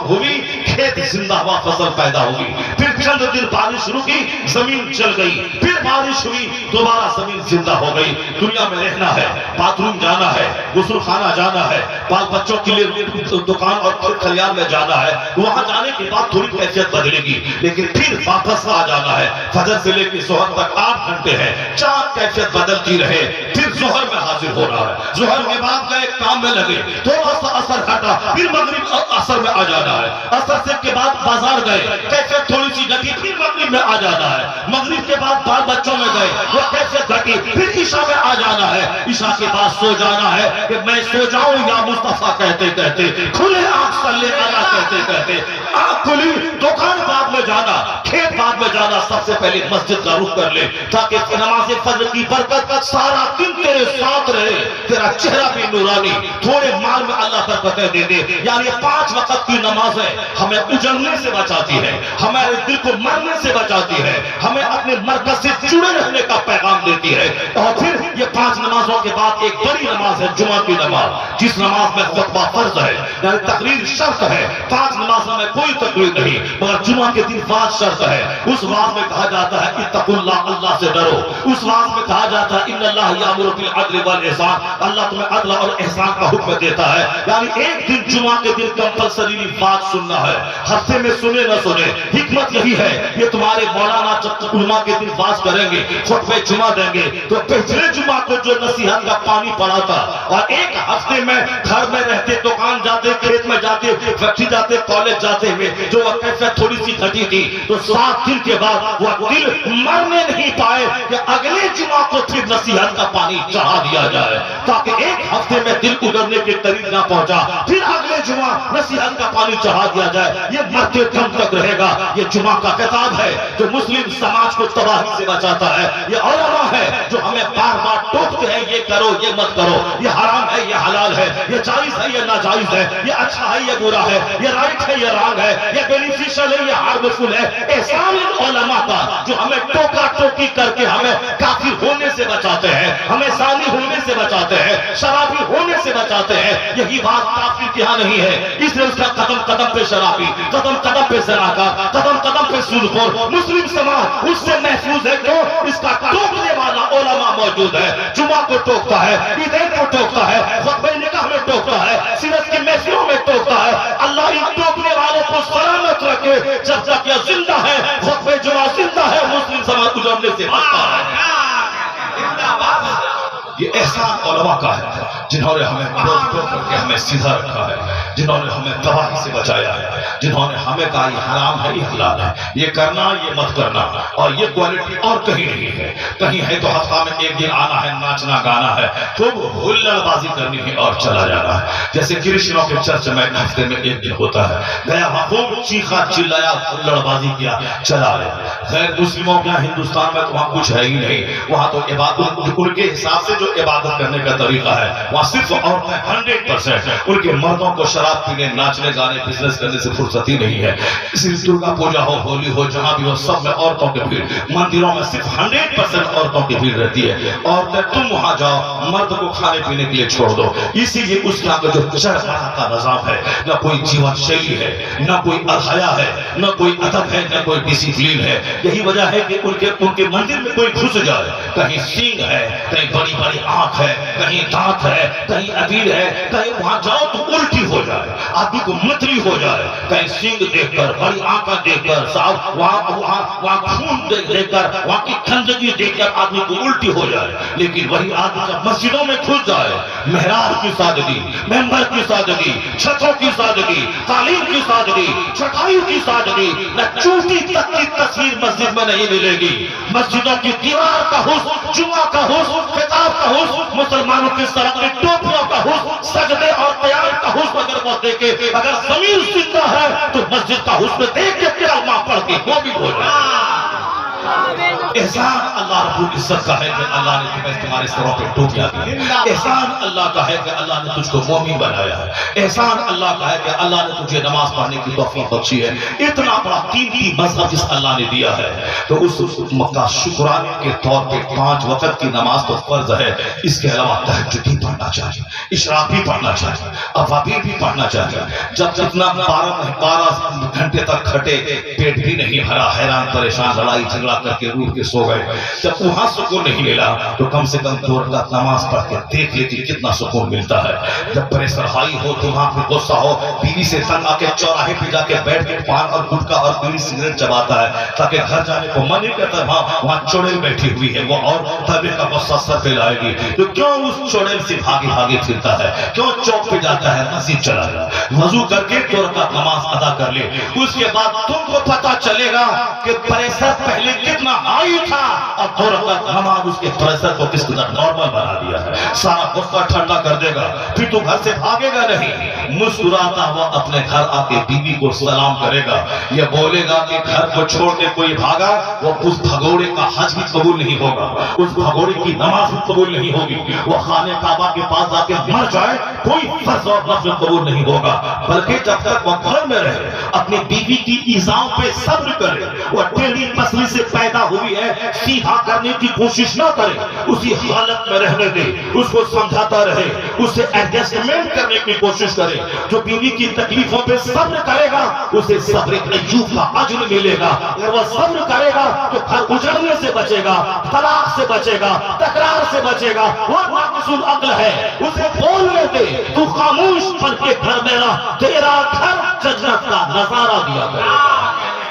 ہوئی کھیت زندہ ہوا، فصل پیدا ہوئی، پھر چند دن بارش رکی زمین چل گئی، پھر بارش ہوئی دوبارہ زمین زندہ ہو گئی۔ دنیا میں رہنا ہے، باتھ روم جانا ہے، غسل خانہ جانا ہے، بال بچوں کے لیے دکان اور کھلیان میں جانا ہے، وہاں جانے کے بعد تھوڑی کیفیت بدلے گی، لیکن پھر واپس آ جانا ہے۔ فجر سے لے کے ظہر تک 8 گھنٹے ہیں، 4 کیفیت بدلتی رہے، پھر ظہر میں حاضر ہو رہا ہے، ظہر کے بعد گئے کام میں لگے، تھوڑا سا اثر ہٹا، پھر مغرب اثر میں آ جانا ہے، اثر سے کے بعد بازار گئے، کیفیت تھوڑی سی گھٹی، پھر مغرب میں آ جانا ہے، مغرب کے بعد بال بچوں میں گئے، وہ کیفیت گھٹی، پھر عشاء میں آ جانا ہے، عشاء کے بعد سو جانا ہے کہ میں سو جاؤں یا مصطفیٰ کہتے کہتے، کھلے آنکھ صلی اللہ کہتے کہتے، آنکھ کھلی، دکان بعد میں جانا، کھیت بعد میں جانا، سب سے پہلے مسجد کا رخ کر لے تاکہ نماز فجر کی برکت سارا دن تیرے ساتھ رہے، تیرا چہرہ بھی نورانی، تھوڑے مال میں اللہ برکتیں دے دے۔ یعنی 5 وقت کی نمازیں ہمیں اجڑنے سے بچاتی ہے، ہمارے دل کو مرنے سے بچاتی ہے، ہمیں اپنے مرکز سے جڑے رہنے کا پیغام دیتی ہے۔ اور پھر یہ 5 نمازوں کے بعد ایک بڑی نماز ہے جمعہ کی نماز، جس نماز میں خطبہ فرض ہے، یعنی تقریر شرط ہے۔ 5 نمازوں میں کوئی تقریر نہیں، مگر جمعہ کے دن واز شرط ہے۔ اس واز میں کہا جاتا ہے اتقوا اللہ، اللہ سے ڈرو۔ اس واز میں کہا جاتا ہے ان اللہ یامر بالعدل والاحسان، اللہ تمہیں عدل اور احسان کا حکم دیتا ہے۔ یعنی ایک دن جمعہ کے دن کمپلسری واز سننا ہے، ہفتے میں سنے نہ سنے، حکمت یہی ہے۔ یہ تمہارے مولانا جب علماء کے دن واز کریں گے، خطبہ جمعہ دیں گے، تو پچھلے جمعہ کو جو نصیحت کا پانی پڑا تھا اور ایک ہفتے میں گھر میں رہتے، دکان جاتے، کھیت میں جاتے، فیکٹری جاتے، کالج جاتے ہوئے جو کیفیت تھوڑی سی گھٹی تھی، تو 7 دن کے بعد وہ دل مرنے نہیں پائے کہ اگلے جمعہ کو پھر نصیحت کا پانی چڑھا دیا جائے، تاکہ ایک ہفتے میں دل اجڑنے کے قریب نہ پہنچا، پھر اگلے جمعہ نصیحت کا پانی چڑھا دیا جائے۔ یہ مرتے دم تک رہے گا۔ یہ جمعہ کا خطاب ہے جو مسلم سماج کو تباہی سے بچاتا ہے۔ یہ علماء ہے جو ہمیں بار بار ٹوکتے ہیں، یہ کرو، یہ مت کرو، یہ حرام ہے، یہ حلال ہے، یہ جائز ہے، یہ ناجائز ہے، یہ اچھا ہے، یہ برا ہے، یہ رائٹ ہے، یہ رانگ ہے، یہ بینیفیشل ہے، یہ ہارمفل ہے۔ احسان علماء کا جو ہمیں ٹوکا ٹوکی کر کے ہمیں کافر ہونے سے بچاتے ہیں، ہمیں زانی ہونے سے بچاتے ہیں، شرابی ہونے سے بچاتے ہیں۔ یہی بات کافر کے ہاں نہیں ہے، اس لیے اس کا قدم قدم پہ شرابی، قدم قدم پہ زناکار، قدم قدم پہ سودخور۔ مسلم سماج اس سے محفوظ ہے کیوں؟ اس کا ٹوکنے والا علماء موجود ہے۔ جمعہ کو ٹوکتا ہے، عیدین کو ٹوکتا ہے، خطبہ نکاح میں ٹوکتا ہے، سیرت کی محفلوں میں ٹوکتا ہے۔ اللہ ان ٹوکنے والوں کو سلامت رکھے، جب تک یہ زندہ ہے، خطبہ جمعہ زندہ ہے، مسلم سماج اجڑنے سے بچتا ہے۔ یہ احسان علماء کا ہے جنہوں نے ہمیں ٹوک کر کے ہمیں سیدھا رکھا ہے، جنہوں نے ہمیں تباہی سے بچایا ہے، جنہوں نے ہمیں کہا یہ حرام ہے، یہ حلال ہے، یہ کرنا یہ مت کرنا، اور یہ کوالٹی اور کہیں نہیں ہے۔ کہیں ہے تو ہفتہ میں ایک دن آنا ہے، ناچنا گانا ہے، خوب ہلڑ بازی کرنی ہے اور چلا جانا ہے۔ جیسے کرشنوں کے چرچ میں ہفتے میں ایک دن ہوتا ہے، گیا وہاں خوب چیخا چلایا، ہلڑ بازی کیا، چلا رہے۔ غیر مسلموں کا ہندوستان میں تو وہاں کچھ ہے ہی نہیں، وہاں تو عبادت ان کے حساب سے جو عبادت کرنے کا طریقہ ہے وہاں صرف عورتیں 100%، ان کے مردوں کو شراب پینے، ناچنے گانے، بزنس کرنے سے فرصت ہی نہیں ہے۔ اسی درگا پوجا ہو، ہولی ہو، جہاں بھی ہو، سب میں عورتوں کی بھیڑ، مندروں میں صرف 100% عورتوں کی بھیڑ رہتی ہے۔ عورتیں تم وہاں جاؤ، مرد کو کھانے پینے کے لیے چھوڑ دو۔ اسی لیے اس یہاں کا جو چرخانہ کا نظام ہے، نہ کوئی جیون شیلی ہے، نہ کوئی حیا ہے، نہ کوئی ادب ہے، نہ کوئی ڈسپلین ہے۔ یہی وجہ ہے کہ ان کے مندر میں کوئی گھس جائے، کہیں سینگ ہے، کہیں بڑی بڑی آنکھ ہے، کہیں دانت ہے، کہیں ابیر ہے، کہیں وہاں جاؤ تو الٹی ہو جائے، آدمی کو متلی ہو جائے، کہیں سینگ دیکھ کر، بڑی آنکھیں دیکھ کر، صاحب وہاں خون دیکھ کر، وہاں کی گندگی دیکھ کر آدمی کو الٹی ہو جائے۔ لیکن وہی آدمی جب مسجدوں میں گھس جائے، محراب کی سادگی، ممبر کی سادگی، چھتوں کی سادگی، قالین کی سادگی، چٹائی کی سادگی، نہ چوٹی تک کی تصویر مسجد میں نہیں ملے گی۔ مسجدوں کی دیوار کا حسن، جمعہ کا حسن، خطاب کا حسن، مسلمانوں کی سڑک کی ٹوپیوں کا حسن، سجدے اور قیام کا حسن اگر وہ دیکھے، اگر ضمیر زندہ ہے تو مسجد کا حسن دیکھ کے کلمہ پڑھ کے مومن ہو جائے۔ احسان اللہ رب العزت کا ہے کہ اللہ نے تمہیں تمہارے سروں پہ ٹوپیاں دی۔ احسان اللہ کا ہے کہ اللہ نے تجھ کو مومن بنایا ہے۔ احسان اللہ کا ہے کہ اللہ نے تجھے نماز پڑھنے کی توفیق بخشی ہے۔ اتنا بڑا قیمتی مذہب جس اللہ نے دیا ہے، تو اس کا شکرانے کے طور پہ 5 وقت کی نماز تو فرض ہے، اس کے علاوہ تہجد بھی پڑھنا چاہیے، اشراق بھی پڑھنا چاہیے، اوابین بھی پڑھنا چاہیے۔ جب جتنا 12 گھنٹے تک کھٹے، پیٹ بھی نہیں بھرا، حیران پریشان، لڑائی جھگڑا کر کے روح کے سو گئے، جب وہاں سکون نہیں ملا تو کم سے کم 2 رکعت نماز پڑھ کے دیکھ لیتی کتنا سکون ملتا ہے۔ جب پریشر ہائی ہو، دماغ میں غصہ ہو، بیوی سے تنگ آ کے چوراہے پہ جا کے بیٹھ کے پان اور گٹکا اور بیڑی سگریٹ چباتا ہے تاکہ گھر جانے کو من نہیں کرتا، وہاں چوڑیل بیٹھی ہوئی ہے وہ اور تبے کا غصہ سر پہ لائے گی، تو کیوں اس چوڑیل سے بھاگے بھاگے پھرتا ہے، کیوں چوک پہ جاتا ہے، مسجد چلا جائے، وضو کر کے 2 رکعت نماز ادا کر لے۔ اس کے بعد تم کو پتا چلے گا کہ پریشر پہلے کتنا ہائی تھا اور 2 رکعت نماز اس کے پریشر کو کس قدر نارمل بنا دیا ہے۔ سارا غصہ ٹھنڈا کر دے گا، پھر تو گھر سے بھاگے گا نہیں، مسکراتا ہوا اپنے گھر آ کے بیوی کو سلام کرے گا، یہ بولے گا کہ گھر کو چھوڑ کے کوئی بھاگا، وہ اس بھگوڑے کا حج بھی قبول نہیں ہوگا، اس بھگوڑے کی نماز بھی قبول نہیں ہوگی، وہ خانہ کعبہ کے پاس جا کے مر جائے کوئی فرض اور نفل قبول نہیں ہوگا، بلکہ جب تک وہ گھر میں رہے اپنی بیوی کی ایذاؤں پہ صبر کرے، وہ ٹیڑھی پسلی سے پیدا ہوئی ہے سیدھا کرنے کی کوشش نہ کرے، اسی حالت میں رہنے دے، اس کو سمجھاتا رہے، اسے ایڈجسٹمنٹ کرنے کی کوشش کرے۔ جو بیوی کی تکلیفوں پہ صبر کرے گا اسے صبر ایوب کا اجر ملے گا، اگر وہ صبر کرے گا تو گھر اجڑنے سے بچے گا، طلاق سے بچے گا، تکرار سے بچے گا، وہ ناقص العقل ہے، اسے بولنے دے، تو خاموش بن کے گھر میں رہ، تیرا گھر جنت کا نظارہ دیا کرے گا۔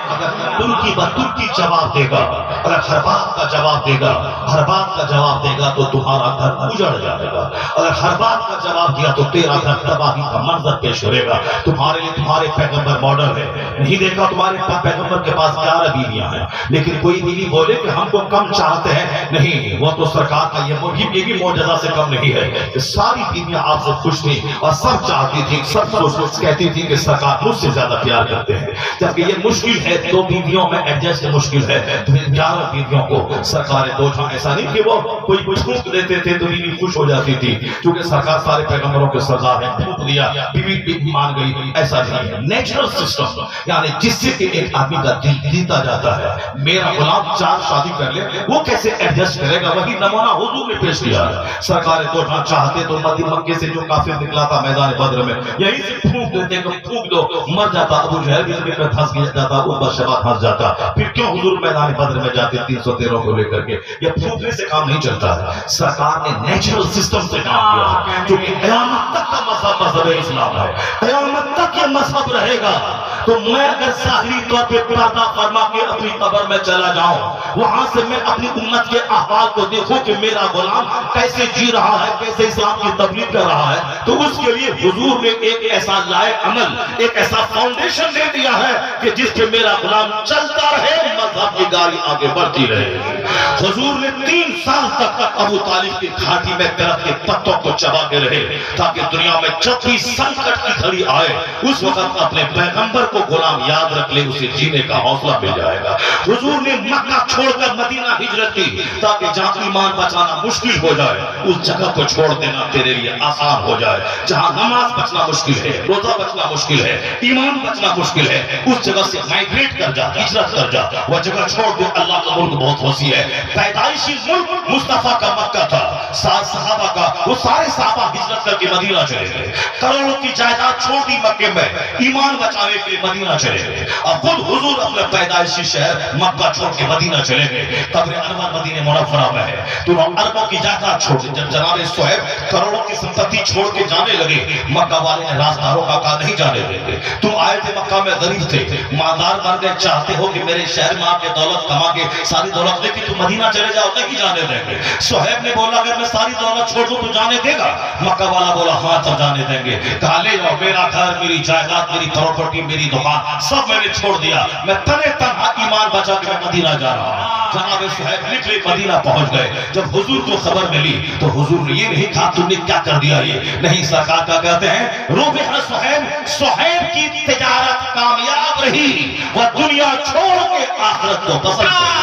اگر ترکی ترکی جواب دے گا، اگر ہر بات کا جواب دے گا، ہر بات کا جواب دے گا تو تمہارا گھر اجڑ جائے گا، اگر ہر بات کا جواب دیا تو تیرا گھر تباہی کا منظر پیش کرے گا۔ تمہارے لیے تمہارے پیغمبر ماڈل ہے، نہیں دیکھا تمہارے پیغمبر کے پاس 11 بیویاں ہیں، لیکن کوئی بیوی بولے کہ ہم کو کم چاہتے ہیں، نہیں، وہ تو سرکار کا یہ بھی معجزہ سے کم نہیں ہے کہ ساری بیویاں آپ سے خوش تھیں اور سب چاہتی تھی، سب سوچ کہتی تھی کہ سرکار مجھ سے زیادہ پیار کرتے ہیں، جبکہ یہ مشکل ہے 2 بیویوں میں ایڈجسٹ مشکل ہے، 11 بیویوں کو سرکار دو جہاں، ایسا نہیں کہ وہ کوئی پھونک دیتے تھے تو بیوی خوش ہو جاتی تھی، کیونکہ سرکار سارے پیغمبروں کے سردار ہیں، پھونک دیا بیوی مان گئی، ایسا نہیں ہے۔ نیچرل سسٹم یعنی جس سے کہ ایک آدمی کا دل جیتا جاتا ہے، میرا غلام 4 شادی کر لے وہ کیسے ایڈجسٹ کرے گا، وہی نمونہ حضور نے پیش کیا ہے۔ سرکار دو جہاں چاہتے تو مکے سے جو کافر نکلا تھا میدان بدر میں یہیں سے پھونک دیتے کہ پھونک دو، مر جاتا، ابو جہل بھی زمین میں پھنس جاتا، عتبہ شیبہ پھنس جاتا، پھر کیوں حضور میدان بدر میں جاتے 313 کو لے کر کے؟ یہ پھونکنے سے کام نہیں چلتا ہے، سرکار نے نیچرل سسٹم سے کام کیا ہے، کیونکہ قیامت تک کا مذہب اسلام ہے، قیامت تک یہ مذہب رہے گا تو میں اگر ظاہری طور پہ پردہ فرما کے اپنی قبر میں چلا جاؤں، وہاں سے میں اپنی امت کے احوال کو دیکھوں کہ میرا غلام کیسے جی رہا ہے، کیسے اسلام کی تبلیغ کر رہا ہے، تو اس کے لیے حضور نے ایک ایسا لائے عمل، ایک ایسا فاؤنڈیشن دے دیا ہے کہ جس کے میرا غلام چلتا رہے، مذہب کی گاڑی آگے بڑھتی رہے۔ حضور نے 3 سال تک ابو طالب کی گھاٹی میں درخت کے پتوں کو چبا کے رہے تاکہ دنیا میں جب بھی سنکٹ کی گھڑی آئے اس وقت اپنے پیغمبر کو غلام یاد رکھ لے، اسے جینے کا حوصلہ مل جائے گا۔ حضور نے مکہ چھوڑ کر مدینہ ہجرت کی تاکہ جہاں ایمان بچانا مشکل ہو جائے اس جگہ کو چھوڑ دینا تیرے لیے آسان ہو جائے۔ جہاں نماز بچنا مشکل ہے، روزہ بچنا مشکل ہے، ایمان بچنا مشکل ہے، اس جگہ سے مائگریٹ کر جا، ہجرت کر جا، وہ جگہ چھوڑ دے۔ اللہ کا ملک بہت وسیع ہے۔ پیدائشی ملک مصطفیٰ کا مکہ تھا، صحابہ کا، وہ سارے صحابہ ہجرت کر کے مدینہ چلے گئے، کروڑوں کی جائیداد چھوڑ دی مکے میں، ایمان بچانے کے لیے مدینہ چلے گئے۔ اور خود حضور اپنے پیدائشی شہر مکہ چھوڑ کے مدینہ چلے گئے۔ قبر انور مدینہ منورہ میں ہے۔ تو اربوں کی جائیداد چھوڑ دی۔ جب جناب صہیب کروڑوں کی سمپتی چھوڑ کے جانے لگے، مکہ والے نے رازداروں کا کہا نہیں جانے دیں گے، تم آئے تھے مکہ میں غریب تھے، مالدار بن گئے، چاہتے ہو کہ میرے شہر میں آ کے دولت کما کے ساری دولت لے کے تم مدینہ چلے جاؤ، نہیں جانے دیں گے۔ صہیب نے بولا اگر میں ساری دولت چھوڑ دوں تو جانے دے گا؟ مکہ والا بولا ہاں تو جانے دیں گے۔ کہا لے جاؤ، میرا گھر، میری جائیداد، میری پراپرٹی، میری دکان سب میں نے چھوڑ دیا، میں تنے تنہا ایمان بچا کے میں مدینہ جا رہا ہوں۔ جناب صہیب نکلے، مدینہ پہنچ گئے۔ جب حضور کو خبر ملی تو حضور نے یہ نہیں کہا تم نے کیا کر دیا، یہ نہیں، سرکار کا کہتے ہیں ربح صہیب، صہیب کی تجارت کامیاب رہی، وہ دنیا چھوڑ کے آخرت کو پسند کی۔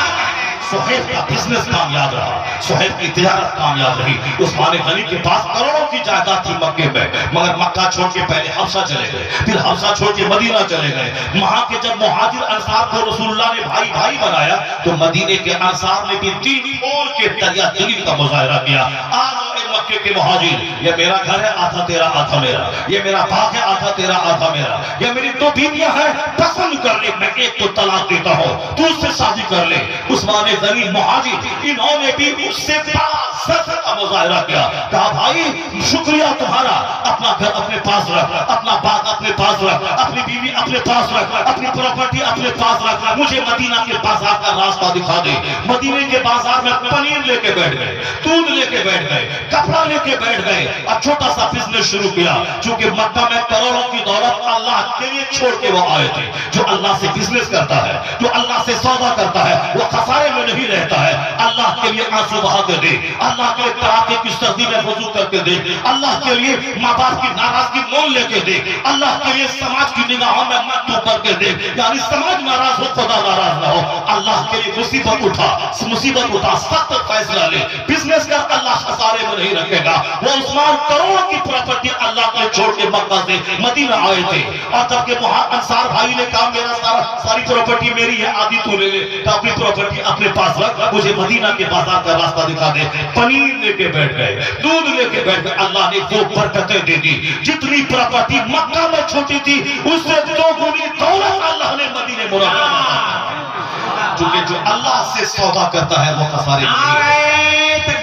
صہیب کا بزنس کامیاب رہا، صہیب کی تجارت کامیاب رہی۔ عثمان غنی کے پاس کروڑوں کی جائیداد تھی مکے میں، مگر مکہ چھوڑ کے پہلے حبشہ چلے گئے، پھر حبشہ چھوڑ کے مدینہ چلے گئے۔ وہاں کے جب مہاجر انصار کو رسول اللہ نے بھائی بھائی بنایا تو مدینے کے انصار نے بھی دل کھول کے دریا دلی کا مظاہرہ کیا۔ آج مکے کے مہاجر، یہ میرا گھر ہے، آدھا تیرا آدھا میرا، یہ میرا باغ ہے، آدھا تیرا آدھا میرا، یہ میری 2 بیویاں ہیں، پسند کر لے، میں ایک کو طلاق دیتا ہوں، تو اس سے شادی کر لے۔ عثمان غنی مہاجر، انہوں نے بھی اس سے کا مظاہرہ کیا، کہا بھائی شکریہ تمہارا، اپنا گھر اپنے پاس رکھ، اپنا باغ اپنے پاس رکھ، اپنی بیوی اپنے پاس رکھ، اپنی پراپرٹی اپنے پاس رکھ، مجھے مدینہ کے بازار کا راستہ دکھا دے۔ مدینے کے بازار میں پنیر لے کے بیٹھ گئے، دودھ لے کے بیٹھ گئے، کپڑا لے کے بیٹھ گئے اور چھوٹا سا بزنس شروع کیا۔ چونکہ مکہ میں کروڑوں کی دولت اللہ کے لیے چھوڑ کے وہ آئے تھے۔ جو اللہ سے بزنس کرتا ہے، جو اللہ سے سودا کرتا ہے، وہ خسارے میں نہیں رہتا ہے۔ اللہ کے لیے آنسو بہا کے دے، اللہ کے لیے تراکے کی سردی میں وضو کر کے دے، اللہ کے لیے ماں باپ کی ناراضگی مول لے کے دے، اللہ کے لیے سماج کی نگاہوں میں مت تو کر کے دے، یعنی سماج ناراض ہو خدا ناراض نہ ہو۔ اللہ کے لیے مصیبت اٹھا، سخت فیصلہ لے، بزنس کر، اللہ خسارے میں نہیں رکھے گا۔ وہ عثمان کروڑوں کی پراپرٹی اللہ کے چھوڑ کے مکہ سے مدینہ آئے تھے، اور جب کہ انصار بھائی نے کہا میرا ساری پراپرٹی میری ہے، آدھی تو لے لے، تو اپنی پراپرٹی اپنے پاس رکھ، مجھے مدینہ کے بازار کا راستہ دکھا دے۔ پنیر لے کے بیٹھ گئے، دودھ لے کے بیٹھ گئے، اللہ نے وہ برکتیں دے دی۔ جتنی پراپرٹی مکہ میں چھوٹی تھی اس سے 2 گنی دولت اللہ نے مدینے منورہ میں، کیونکہ جو اللہ سے سودا کرتا ہے وہ خسارے میں نہیں رہتا۔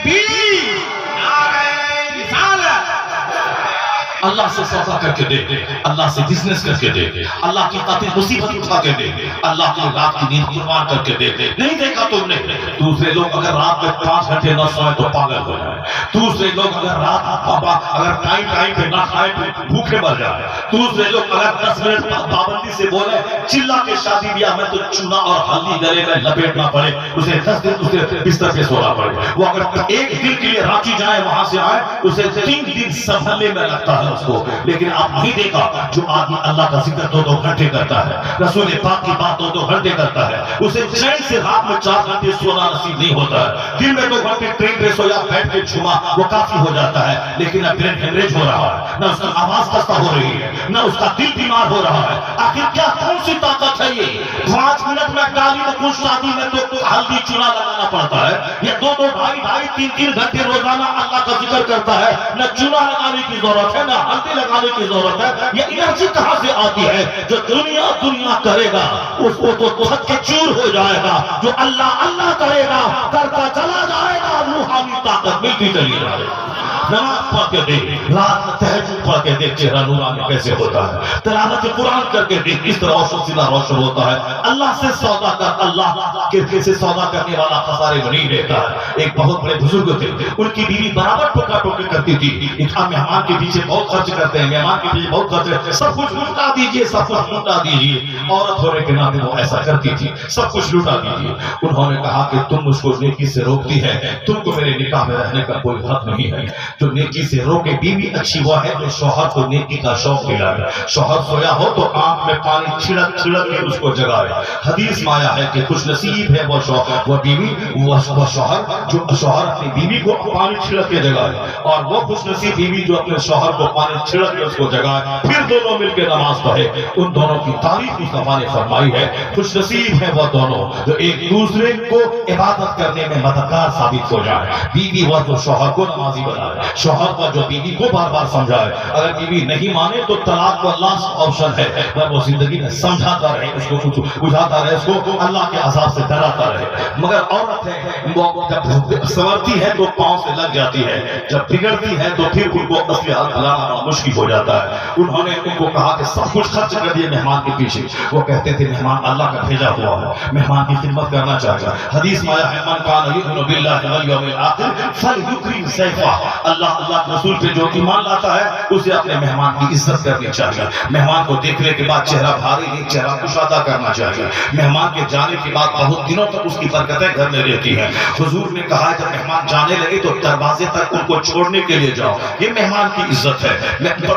اللہ سے سودا کر کے دے، اللہ سے بزنس کر کے دے، اللہ کی خاطر مصیبت اٹھا کے دے، اللہ کی رات کی نیند قربان کر کے دے۔ نہیں دیکھا تم نے دوسرے لوگ اگر رات میں 5 گھنٹے نہ سوئے تو پاگل ہو جائے، دوسرے لوگ اگر ٹائم پہ نہ کھائے تو بھوکے مر جائے، دوسرے لوگ اگر 10 منٹ پابندی سے بولے چلا کے شادی بیاہ میں تو چونا اور ہلدی گلے میں لپیٹنا پڑے، اسے 10 دن اسے بستر پہ سونا پڑے۔ وہ اگر 1 دن کے لیے رانچی جائے، وہاں سے آئے، اسے 3 دن سنبھلنے میں لگتا ہے اس کو۔ لیکن آپ نہیں دیکھا جو آدمی اللہ کا ذکر 2 گھنٹے کرتا ہے، رسول پاک کی بات 2 گھنٹے کرتا ہے، اسے چین سے رات میں 4 گھنٹے سونا نصیب نہیں ہوتا ہے۔ دن میں 2 گھنٹے ٹرین پہ سویا، بیٹھ کے جھوما، وہ کافی ہو جاتا ہے، لیکن اب برین ہیمریج ہو رہا ہے، نہ اس کی آواز خستہ ہو رہی ہے، نہ اس کا دل بیمار ہو رہا ہے۔ آخر کیا کون سی طاقت ہے یہ؟ 5 منٹ میں ڈالی میں کچھ شادی میں تو ہلدی چونا لگانا پڑتا ہے، یہ 2 ڈھائی 3 گھنٹے روزانہ اللہ کا ذکر کرتا ہے، نہ چونا لگانے کی ضرورت ہے، نہ ہلدی لگانے کی ضرورت ہے۔ یہ انرجی کہاں سے آتی ہے؟ جو دنیا کرے گا اس کو تو تھک کے چور ہو جائے گا، جو اللہ کرے گا کرتا چلا جائے گا، روحانی طاقت ملتی چلی جائے گا۔ نماز پڑھ کے دیکھ, رات میں تہجد پڑھ کے دیکھ چہرہ نورانی کیسے ہوتا ہے, تلاوت قرآن کر کے دیکھ کس طرح روشن سیدھا روشن ہوتا ہے. اللہ سے سودا کر, اللہ کے سے سودا کرنے والا خسارے میں نہیں رہتا ہے. ایک بہت بڑے بزرگ تھے, ان کی بیوی برابر ٹوکا ٹوکی کرتی تھی. مہمان کے پیچھے بہت خرچ کرتے ہیں, مہمان کے پیچھے بہت خرچ, سب کچھ لوٹا دیجیے, سب کچھ لوٹا دیجیے. عورت ہونے کے ناطے وہ ایسا کرتی تھی, سب کچھ لوٹا دیجیے. انہوں نے کہا کہ تم مجھ کو نیکی سے روکتی ہے, تم کو میرے نکاح میں رہنے کا کوئی حق نہیں ہے. جو نیکی سے روکے, بیوی اچھی وہ ہے جو شوہر کو نیکی کا شوق دلائے. شوہر سویا ہو تو آنکھ میں پانی چھڑک چھڑک کے اس کو جگائے. حدیث میں آیا ہے کہ خوش نصیب ہے وہ شوہر, وہ بیوی, وہ شوہر جو شوہر اپنی بیوی کو پانی چھڑک کے جگائے, اور وہ خوش نصیب بیوی جو اپنے شوہر کو پانی چھڑک کے اس کو جگائے, پھر دونوں مل کے نماز پڑھے. ان دونوں کی تعریف مصطفیٰ نے فرمائی ہے, خوش نصیب ہے وہ دونوں جو ایک دوسرے کو عبادت کرنے میں مددگار ثابت ہو جائے. بیوی وہ جو شوہر کو نمازی بنائے, شوہر وہ جو بیوی کو بار بار سمجھائے. اگر بیوی نہیں مانے تو طلاق کا لاسٹ آپشن ہے, اگر وہ زندگی میں سمجھاتا رہے, اس کو بجھاتا رہے, اس کو اللہ کے عذاب سے ڈراتا رہے. مگر عورت ہے وہ جب سنورتی ہے تو پاؤں سے لگ جاتی ہے, جب بگڑتی ہے تو پھر ان کو اصلی حالت لانا مشکل ہو جاتا ہے. انہوں نے ان کو کہا کہ سب کچھ خرچ کر دیے مہمان کے پیچھے. وہ کہتے تھے مہمان اللہ کا بھیجا ہوا ہے, مہمان کی خدمت کرنا چاہیے. حدیث میں آیا ہے من کان یؤمن باللہ والیوم الآخر فلیکرم ضیفہ, اللہ کے رسول پہ جو ایمان لاتا ہے اسے اپنے مہمان کی عزت کرنی چاہیے. مہمان کو دیکھنے کے بعد چہرہ بھاری نہیں, چہرہ کشادہ کرنا چاہیے. مہمان کے جانے کے بعد بہت دنوں تک اس کی برکتیں گھر میں رہتی ہیں. حضور نے کہا جب مہمان جانے لگے تو دروازے تک ان کو چھوڑنے کے لیے جاؤ, یہ مہمان کی عزت ہے.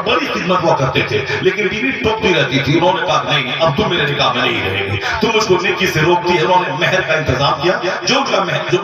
بڑی خدمت وہ کرتے تھے, لیکن بیوی ٹوکتی رہتی تھی. انہوں نے کہا نہیں اب تم میرے نکاح میں نہیں رہے گی, تم اس کو نیکی سے روکتی ہے. انہوں نے مہر کا انتظام کیا, جو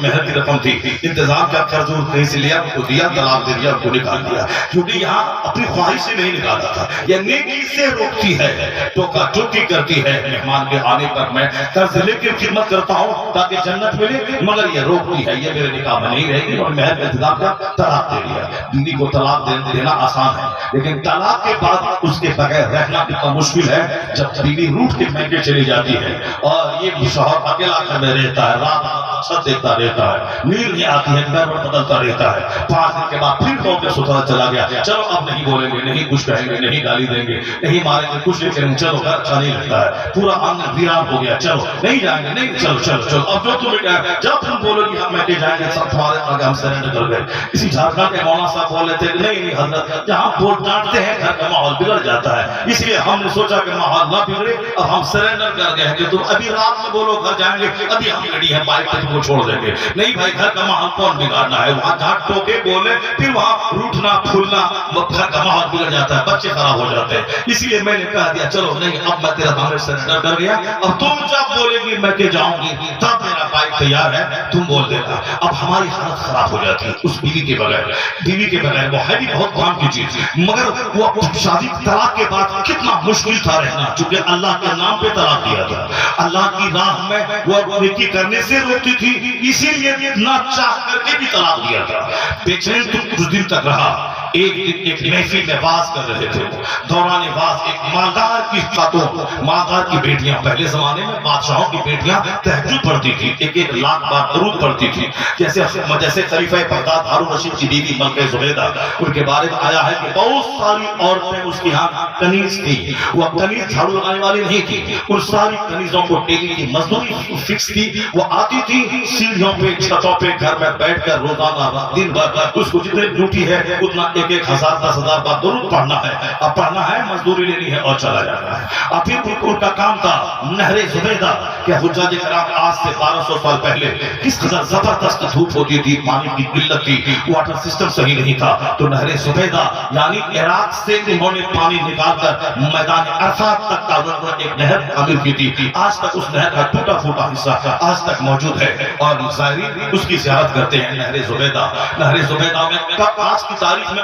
مہر کی رقم تھی انتظام کیا, قرض کہیں سے لیا, ان کو دیا, طلاق دے دیا, ان کو نکال دیا. کیونکہ یہاں اپنی خواہش سے نہیں نکالتا تھا, یہ نیکی سے روکتی ہے, ٹوکا ٹوکی کرتی ہے. مہمان کے آنے پر میں قرض لے کے خدمت کرتا ہوں تاکہ جنت ملے, مگر یہ روکتی ہے, یہ میرے نکاح میں نہیں رہے گی. اور مہر کا انتظام کیا, طلاق دے دیا. بیوی کو طلاق دینا آسان ہے, لیکن طلاق کے بعد اس کے بغیر رہنا کتنا مشکل ہے. جب بیوی روٹ کے مہنگے چلی جاتی ہے اور یہ شوہر اکیلا گھر میں رہتا ہے, رات چھت دیکھتا رہتا ہے, نیند نہیں آتی ہے, گھر میں بدلتا رہتا ہے. 5 دن کے بعد پھر کہو کہ ستھرا چلا گیا, چلو اب نہیں بولیں گے, نہیں کچھ کہیں گے, نہیں گالی دیں گے, نہیں ماریں گے, کچھ نہیں کریں گے, چلو گھر اچھا نہیں لگتا ہے, پورا آنگن ویران ہو گیا, چلو نہیں جائیں گے, نہیں چلو چلو چلو اب جو تمہیں کہا, جب تم بولو گی ہم کے جائیں گے سب تمہارے آگے ہم سرنڈر کر گئے. اسی جھارکھنڈ کے مولانا صاحب بول رہے تھے نہیں نہیں حضرت, جہاں بول ڈانٹتے ہیں گھر کا ماحول بگڑ جاتا ہے, اس لیے ہم نے سوچا کہ ماحول نہ بگڑے, اب ہم سرنڈر کر گئے کہ تم ابھی رات میں بولو گھر جائیں گے, ابھی ہم ریڈی ہیں, بائک پہ تم کو چھوڑ دیں گے. نہیں بھائی, گھر کا ماحول کون بگاڑنا ہے, وہاں جہاں ٹوکے بولے پھر وہاں روٹنا پھولنا, گھر کا ماحول بگڑ جاتا ہے, بچے خراب ہو جاتے ہیں. اس لیے میں نے کہہ دیا چلو نہیں اب میں تیرا سامنے سرنڈر کر گیا, اب تم جب بولے گی میں کہ جاؤں گی تب میرا بائک تیار ہے, تم بول دینا. اب ہماری حالت خراب ہو جاتی ہے اس بیوی کے بغیر. بیوی کے بغیر وہ ہے بھی بہت کام کی چیز, مگر وہ شادی طلاق کے بعد کتنا مشکل تھا رہنا, چونکہ اللہ کے نام پہ طلاق دیا تھا, اللہ کی راہ میں وہ نیکی کرنے سے روکتی تھی, اسی لیے نہ چاہ کر کے بھی طلاق دیا تھا. بے چین تو کچھ دن تک رہا. ایک دن ایک محفل میں واز کر رہے تھے, دوران واز ایک مالدار کی خاتون, مالدار کی بیٹیاں, پہلے زمانے میں بادشاہوں کی بیٹیاں تہجد پڑھتی تھی, 1-1 لاکھ بار درود پڑھتی تھی. جیسے خلیفہ بغداد ہارون رشید کی بیوی ملکہ زبیدہ, ان کے بارے میں آیا ہے کہ بہت ساری عورتیں اس کی ہاں کنیز تھی. وہ کنیز جھاڑو لگانے والی نہیں تھی, ان ساری کنیزوں کو ڈیلی کی مزدوری فکس تھی. وہ آتی تھی سیڑھیوں پہ, چھتوں پہ, گھر میں بیٹھ کر روزانہ دن بھر اس کو جتنے ڈیوٹی ہے اتنا 1,000 10,000 بار درود پڑھنا ہے, اب پڑھنا ہے, مزدوری لینی ہے اور چلا جانا ہے. اب پھر ان کا کام تھا نہر زبیدہ, کہ حجاج کرام آج سے 1200 سال پہلے کس قدر زبردست دھوپ ہوتی تھی, پانی کی قلت تھی, واٹر سسٹم صحیح نہیں تھا, تو نہر زبیدہ یعنی عراق سے انہوں نے پانی نکال کر میدان عرفات تک کا ایک نہر تعمیر کی تھی. آج تک اس نہر کا ٹوٹا پھوٹا حصہ آج تک موجود ہے, اور زائرین اس کی زیارت کرتے ہیں. نہر زبیدہ, نہر زبیدہ میں آج کی تاریخ میں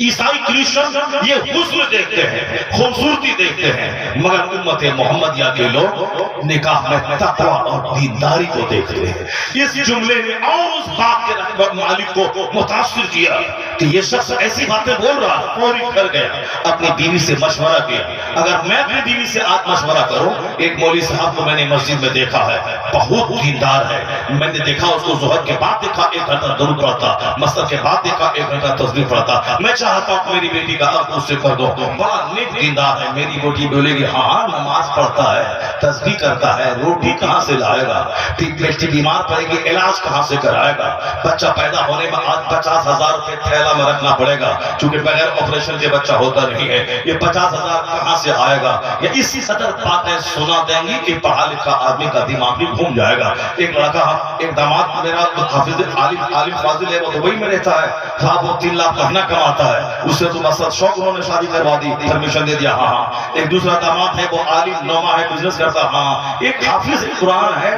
عیسائی کرسچن یہ حسن دیکھتے ہیں، خوبصورتی دیکھتے ہیں، مگر امت محمدیہ کے لوگ نکاح میں تقوی اور دینداری کو دیکھتے ہیں۔ اس جملے نے اور اس باغ کے مالک کو متاثر کیا کہ یہ شخص ایسی باتیں بول رہا ہے، فوری کر گیا، اپنی بیوی سے مشورہ کیا۔ اگر میں اپنی بیوی سے آج مشورہ کروں، ایک مولوی صاحب کو میں نے مسجد میں دیکھا ہے، بہت دیندار ہے، میں نے دیکھا اس کو ظہر کے بعد دیکھا 1 گھنٹہ درود پڑھتا، مسجد کے بعد دیکھا 1 گھنٹہ تسبیح پڑھتا، میں چاہتا ہوں میری بیٹی کا اب اس سے کر دو، بڑا نیک دیندار ہے۔ میری بیٹی بولے گی ہاں نماز پڑھتا ہے، تسبیح کرتا ہے، روٹی کہاں سے لائے گا، بیٹی بیمار پڑے گی علاج کہاں سے کرائے گا، بچہ پیدا ہونے میں آج 50,000 روپے تھیلا میں رکھنا پڑے گا، چونکہ بغیر آپریشن کے بچہ ہوتا نہیں ہے، یہ 50,000 کہاں سے آئے گا، یا اسی قدر باتیں سنا دیں گی کہ پڑھا لکھا آدمی کا دماغ بھی گھوم جائے گا۔ ایک لڑکا، ایک داماد میرا حافظ عالم فاضل ہے، وہ دبئی میں رہتا ہے، ہاں وہ 3 لاکھ مہینہ کماتا ہے، اس سے تو مسجد شوق انہوں نے شادی کروا دی، پرمیشن دے دیا، ہاں ہاں۔ ایک دوسرا داماد ہے وہ عالم نوما ہے، بزنس کرتا، ہاں۔ ایک حافظ قرآن ہے،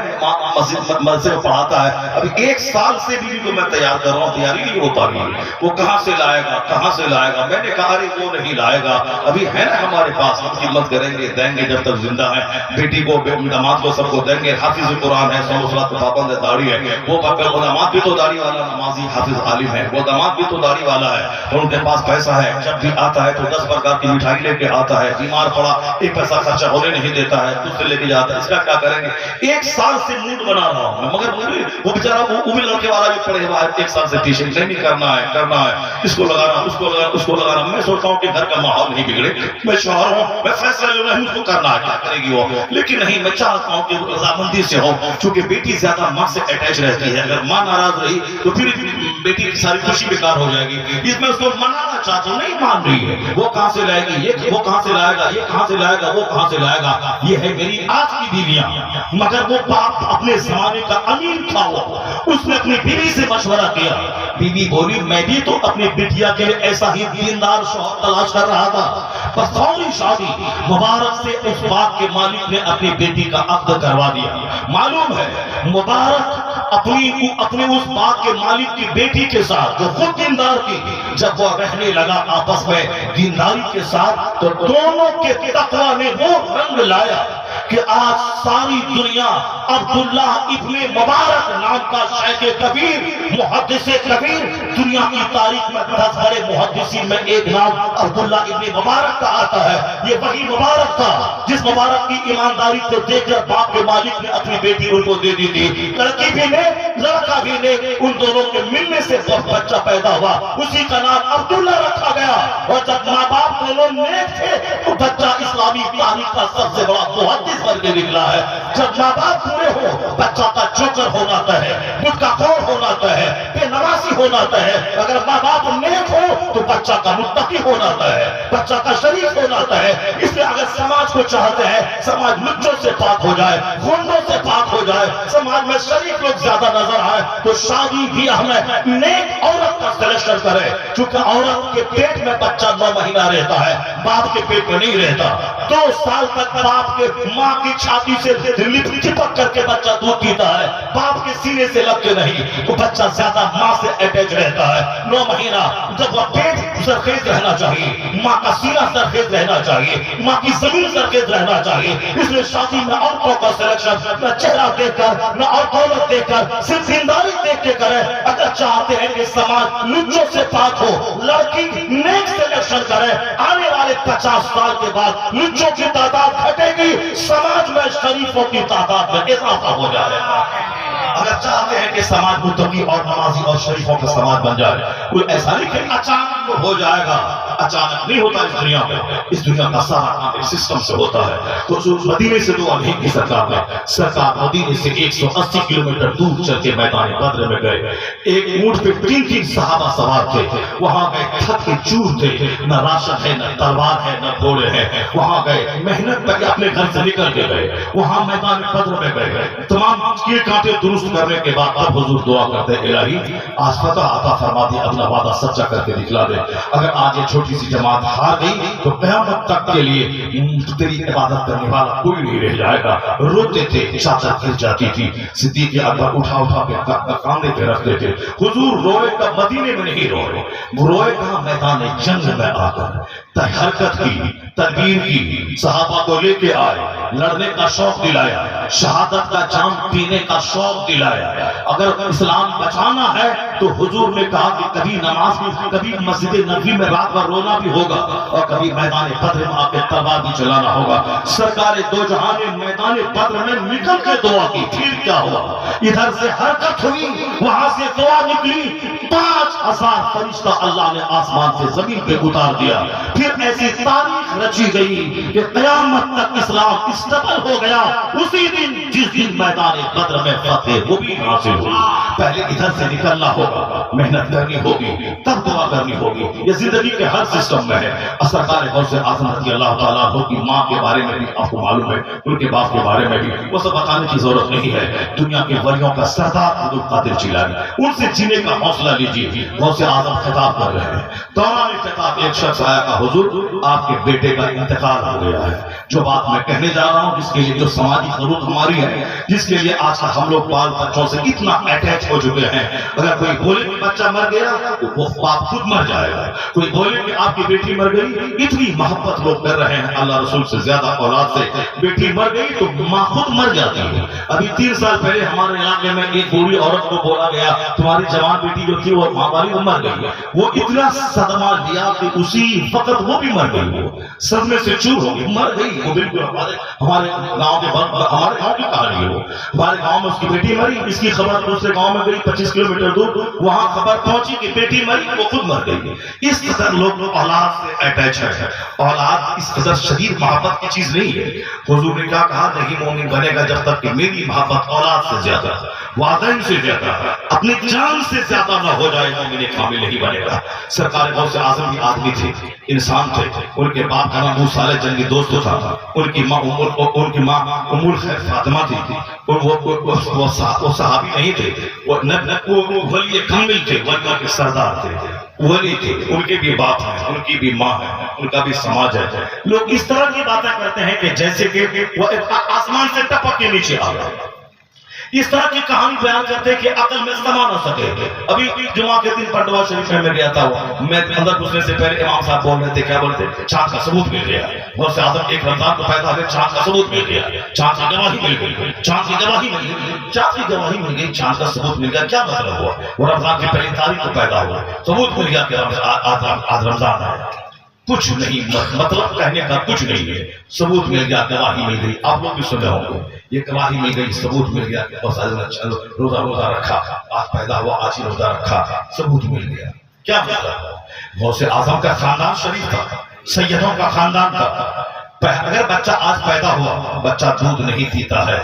مسجد میں پڑھاتا ہے۔ ابھی 1 سال سے بیوی کو میں تیار کر رہا ہوں، تیاری نہیں ہو پا رہی ہے، وہ کہاں سے لائے گا، کہاں سے لائے گا۔ میں نے کہا ارے وہ نہیں لائے گا، ابھی ہے نا ہمارے پاس، ہم خدمت کریں گے، دیں گے جب تک زندہ ہے، بیٹی کو داماد کو سب کو دیں گے۔ حافظ قرآن ہے، صوم و صلات کا پابند ہے، داڑھی ہے، وہ داماد بھی تو داڑھی والا نمازی حافظ عالم ہے، وہ داماد بھی تو داڑھی والا ہے، اور ان کے پاس پیسہ ہے، جب بھی آتا ہے تو 10 پرکار کی مٹھائی لے کے آتا ہے، بیمار پڑا 1 پیسہ خرچہ ہونے نہیں دیتا ہے، دوسرے لے کے جاتا ہے، اس کا کیا کریں گے۔ 1 سال سے موڈ بنا رہا ہوں میں، مگر وہ بیچارہ وہ بھی لڑکے والا بھی پڑے ہوا ہے، 1 سال سے ٹیشن نہیں کرنا ہے، اس کو لگانا، اس کو لگانا، اس کو لگانا۔ میں سوچتا ہوں کہ گھر کا ماحول نہیں بگڑے، میں شوہر ہوں، میں فیصلہ لینا ہے، مجھ کو کرنا ہے، کیا کرے گی وہ، لیکن نہیں، میں چاہتا ہوں کہ رضامندی سے ہو، چونکہ بیٹی زیادہ ماں سے اٹیچ رہتی ہے، اگر ماں ناراض رہی تو پھر بیٹی کی ساری خوشی بیکار ہو جائے گی۔ اس میں اس کو منانا چاہتا ہوں، نہیں مان رہی ہے، وہ کہاں سے لائے گی، یہ وہ کہاں سے لائے گا، یہ کہاں سے لائے گا، وہ کہاں سے لائے گا۔ یہ ہے میری آج کی بیویاں، مگر وہ باپ اپنے زمانے کا امین تھا، اس نے اپنی بیوی سے مشورہ کیا، بیوی بولی میں بھی تو اپنی بیٹیا کے لیے ایسا ہی دیندار شوہر تلاش کر رہا تھا، بس فوری شادی مبارک سے اس باپ کے مالک نے اپنی بیٹی کا عقد کروا دیا۔ معلوم ہے مبارک اپنی اس باپ کے مالک کی بیٹی کے ساتھ جو خود دیندار تھی، جب وہ رہنے لگا آپس میں دینداری کے ساتھ، تو دونوں کے تقوی نے وہ رنگ لایا کہ آج ساری دنیا عبداللہ ابن مبارک نام کا شیخ کبیر، محدث کبیر، دنیا کی تاریخ میں 10 بڑے محدثین میں ایک نام عبداللہ ابن مبارک کا آتا ہے۔ یہ وہی مبارک تھا جس مبارک کی ایمانداری کو دیکھ کر باپ کے مالک نے اپنی بیٹی ان کو دے دی تھی، لڑکی بھی نے لڑکا بھی نے، ان دونوں کے ملنے سے بچہ پیدا ہوا، اسی کا نام عبداللہ رکھا گیا۔ اور جب ماں باپ دونوں نیک تھے تو بچہ اسلامی تاریخ کا سب سے بڑا محدث بن کے نکلا ہے۔ جب ماں باپ پورے ہو، بچہ کا جوکر ہونا طے ہے، بدھ کا خور ہونا طے ہے، بے نمازی ہونا طے ہے۔ اگر ماں باپ نیک ہو تو بچہ کا متقی ہونا طے ہے، بچہ کا شریف ہونا طے ہے۔ اس لیے اگر سماج کو چاہتے ہیں سماج لچوں سے پاک ہو جائے، خونوں سے پاک ہو جائے، سماج میں شریف لوگ زیادہ نظر آئے، تو شادی بھی ہمیں نیک عورت کا سلیکشن کرے، چونکہ عورت کے پیٹ میں بچہ 9 مہینہ رہتا ہے، باپ کے پیٹ میں نہیں رہتا۔ 2 سال تک باپ کے ماں کی چھاتی سے چپک کر کے بچہ دودھ پیتا ہے، باپ کے سینے سے لگ کے نہیں، تو بچہ زیادہ ماں سے اٹیچ رہتا ہے۔ 9 مہینہ جب وہ پیٹ سرخیز رہنا چاہیے، ماں کا سینہ سرخیز رہنا چاہیے، ماں کی زمین سرخیز رہنا چاہیے۔ اس لیے شادی میں عورتوں کا سلیکشن نہ چہرہ دیکھ کر، نہ عورت دیکھ کر، صرف دینداری دیکھ کے کرے۔ اگر چاہتے ہیں کہ سماج لچوں سے پاک ہو، لڑکی نیک سلیکشن کرے، آنے والے 50 سال کے بعد لچوں کی تعداد گھٹے گی، سماج میں شریفوں کی تعداد میں اضافہ ہو جائے گا۔ اگر چاہتے ہیں کہ سماج متقی اور نمازی اور شریفوں کا سماج بن جائے، کوئی ایسا نہیں کہ اچانک ہو جائے گا، اچانک نہیں ہوتا اس دنیا میں، اس دنیا کا سارا کام سسٹم سے ہوتا ہے۔ تو مدینے سے دعا نہیں کی سرکار نے، سرکار مدینے سے 180 کلومیٹر دور چل کے میدان بدر میں گئے، ایک اونٹ پہ 3 صحابہ سوار تھے، وہاں گئے، تھک کے چور تھے، نہ راشن ہے، نہ تلوار ہے، نہ گھوڑے ہیں، وہاں گئے، محنت کر کے اپنے گھر سے نکل کے گئے، وہاں میدان بدر میں گئے، تمام کیے کانٹے درست کرنے کے بعد اب حضور دعا کرتے الہی آج فتح عطا فرما دے، اپنا وعدہ سچا کر کے دکھلا دے۔ اگر آج یہ چھوٹی چھوٹی سی جماعت ہار گئی تو قیامت تک کے لیے تیری عبادت کرنے والا کوئی نہیں رہ جائے گا. روتے تھے, چادر گر جاتی تھی, صدیق اکبر اٹھا کے کاندھے پہ رکھتے تھے. حضور روئے کا مدینے میں نہیں روئے, روئے کہاں میدان جنگ میں آ کر حرکت کی, تدبیر کی, صحابہ کو لے کے آئے, لڑنے کا شوق دلایا, شہادت کا جام پینے کا شوق دلایا. اگر اسلام بچانا ہے تو حضور نے کہا کہ کبھی نماز میں, کبھی مسجد نبوی میں رات بھر رونا بھی ہوگا اور کبھی میدان بدر میں آ کے تلوار بھی چلانا ہوگا. سرکار دو جہاں نے میدان بدر میں نکل کے دعا کی. پھر کیا ہوا؟ ادھر سے حرکت ہوئی, وہاں سے دعا نکلی, 5000 فرشتہ اللہ نے آسمان سے زمین پہ اتار دیا. پھر ایسی تاریخ رچی گئی کہ قیامت تک اسلام اسٹیبل ہو گیا اسی دن جس دن میدان بدر میں فتح وہ بھی حاصل ہوئی. پہلے ادھر سے نکلنا ہوگا, محنت کرنی ہوگی, تب دعا کرنی ہوگی. یہ زندگی کے ہر سسٹم میں ہے. سرکار غوث اعظم رضی اللہ تعالیٰ عنہ کی ماں کے بارے میں بھی آپ کو معلوم ہے, ان کے باپ کے بارے میں بھی وہ سب بتانے کی ضرورت نہیں ہے. دنیا کے ولیوں کا سردار عبد القادر جیلانی, ان سے جینے کا حوصلہ لیجیے. غوث اعظم خطاب کر رہے ہیں. دوران خطاب ایک شخص آیا کہ حضور آپ کے بیٹے کا انتقال ہو گیا ہے. جو بات میں کہنے جا رہا ہوں, جس کے لیے جو سماجی ضرورت ہماری ہے, جس کے لیے آج ہم لوگ بال بچوں سے اتنا اٹیچ ہو چکے ہیں, اگر کوئی بولے کہ بچہ مر گیا تو وہ باپ خود مر جائے گا. کوئی بولے کہ آپ کی بیٹی مر گئی, اتنی محبت لوگ کر رہے ہیں اللہ رسول سے زیادہ اولاد سے. بیٹی مر گئی تو ماں خود مر جاتی ہے. ابھی 3 سال پہلے ہمارے علاقے میں ایک بوڑھی عورت کو بولا گیا تمہاری جوان بیٹی جو تھی وہ ماں والی وہ مر گئی. وہ اتنا صدمہ دیا کہ اسی وقت وہ بھی مر گئی. وہ صدمے سے چور ہو گئی, مر گئی. وہ بالکل ہمارے گاؤں کی کہانی ہے. وہ ہمارے گاؤں میں اس کی بیٹی مری, اس کی خبر دوسرے گاؤں میں گئی 25 کلومیٹر دور, وہاں خبر پہنچی کہ بیٹی مری, وہ خود مر گئی. اس قدر لوگ اولاد سے اٹیچ ہے. اولاد اس قدر شدید محبت کی چیز نہیں ہے. حضور نے کیا کہا, نہیں مومن بنے گا جب تک کہ میری محبت اولاد سے زیادہ, والدین سے زیادہ, اپنی جان سے زیادہ نہ ہو جائے, مومن کامل نہیں بنے گا. سرکار غوث اعظم بھی آدمی تھے, انسان تھے. ان کے باپ کا نام موسیٰ علیہ جنگی دوست تھا. ان کی ماں ام الخیر فاطمہ تھی. وہ صحابی نہیں تھے, وہ ولی کامل تھے, ولیوں کے سردار تھے, ولی تھے. ان کے بھی باپ ہیں, ان کی بھی ماں ہے, ان کا بھی سماج ہے. لوگ اس طرح کی باتیں کرتے ہیں کہ جیسے کہ وہ آسمان سے ٹپک کے نیچے آ گئے. اس طرح کی کہانی بیان کرتے کہ عقل میں سما نہ سکے. ابھی جمعہ کے دن پنڈوا شریف میں گیا تھا, میں اندر گھسنے سے پہلے امام صاحب بول رہے تھے, کیا بولتے, چاند کا ثبوت مل گیا. غوث اعظم ایک رمضان کو پیدا ہوئے, چاند کا ثبوت مل گیا, چاند کی گواہی مل گئی, چاند کی گواہی مل گئی, چاند کی گواہی مل گئی, چاند کا ثبوت مل گیا. کیا مطلب ہوا؟ وہ رمضان کی پہلی تاریخ کو پیدا ہوا, ثبوت مل گیا کہ آج رمضان ہے. کچھ نہیں, مطلب کہنے کا کچھ نہیں ہے. ثبوت مل گیا, گواہی مل گئی. آپ لوگ بھی سنے ہوں گے, یہ گواہی مل گئی, ثبوت مل گیا. روزہ رکھا, آج پیدا ہوا, آج ہی روزہ رکھا, ثبوت مل گیا. کیا مطلب؟ غوث اعظم کا خاندان شریف تھا, سیدوں کا خاندان تھا. اگر بچہ آج پیدا ہوا, بچہ دودھ نہیں پیتا ہے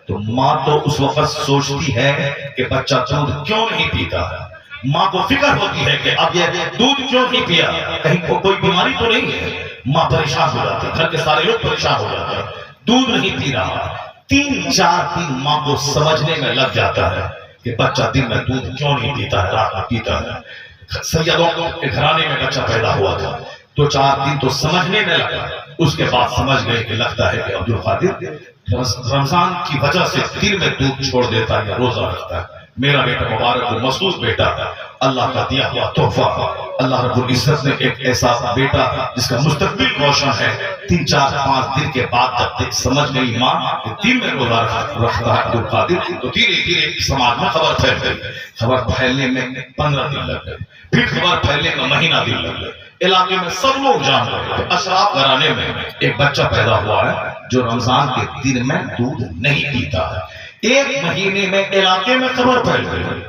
تو ماں تو اس وقت سوچتی ہے کہ بچہ دودھ کیوں نہیں پیتا ہے. ماں کو فکر ہوتی ہے کہ اب یہ دودھ کیوں نہیں پیا, کہیں کوئی بیماری تو نہیں ہے. ماں پریشان ہو جاتی ہے, گھر کے سارے لوگ پریشان ہو جاتے ہیں, دودھ نہیں پی رہا. 3-4 دن ماں کو سمجھنے میں لگ جاتا ہے کہ بچہ دن میں دودھ کیوں نہیں پیتا ہے, رات میں پیتا ہے. سیدوں کے گھرانے میں بچہ پیدا ہوا تھا, 2-4 دن تو سمجھنے میں لگا. اس کے بعد سمجھ گئے کہ لگتا ہے کہ عبد القادر رمضان کی وجہ سے دن میں دودھ چھوڑ دیتا ہے یا روزہ رکھتا ہے. میرا بیٹا مبارک و مسعود بیٹا, اللہ کا دیا ہوا تحفہ. اللہ رب العزت نے ایک ایسا بیٹا جس کا مستقبل روشن ہے. 3-4-5 دن کے بعد جب تک سمجھ گئی ماں کہ دن میں روزہ رکھتا ہے عبد القادر, تو دھیرے دھیرے سماج میں خبر پھیل گئی. خبر پھیلنے میں 15 دن لگ گئے, پھر خبر پھیلنے میں مہینہ دن لگ گئے. علاقے میں سب لوگ جان گئے اشراف گھرانے میں ایک بچہ پیدا ہوا ہے جو رمضان کے دن میں دودھ نہیں پیتا ہے. 1 مہینے میں علاقے میں خبر پھیل گئی.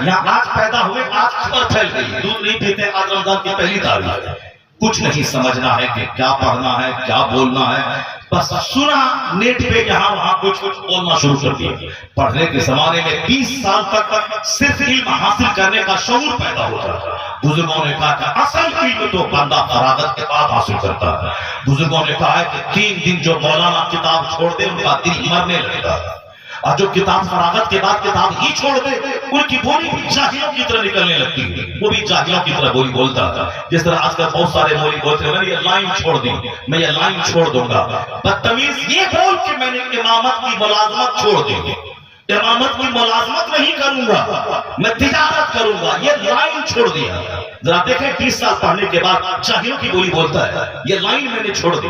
یہاں آج پیدا ہوئے, آج خبر پھیل گئی, دودھ نہیں پیتے, آج رمضان کی پہلی تاریخ ہے. کچھ نہیں سمجھنا ہے کہ کیا پڑھنا ہے, کیا بولنا ہے, بس سنا نیٹ پہ جہاں وہاں کچھ بولنا شروع کر دیا. پڑھنے کے زمانے میں 20 سال تک صرف علم حاصل کرنے کا شعور پیدا ہوتا تھا. بزرگوں نے کہا کہ اصل علم تو بندہ فراغت کے بعد حاصل کرتا ہے. بزرگوں نے کہا ہے کہ 3 دن جو مولانا کتاب چھوڑ دے ان کا دل مرنے لگتا ہے. اور جو کتاب فراغت کے بعد کتاب ہی چھوڑ دے ان کی بولی بھی جاہلوں کی طرح نکلنے لگتی ہے، وہ بھی جاہلوں کی طرح بولی بولتا ہے. جس طرح آج کل بہت سارے بولی بولتے ہیں میں نے یہ لائن چھوڑ دی، میں یہ لائن چھوڑ دوں گا. بدتمیز یہ بول کہ میں نے امامت کی ملازمت چھوڑ دی، امامت کی ملازمت نہیں کروں گا، میں تجارت کروں گا، یہ لائن چھوڑ دیا. ذرا دیکھیں 20 سال پڑھنے کے بعد جاہلوں کی بولی بولتا ہے یہ لائن میں نے چھوڑ دی.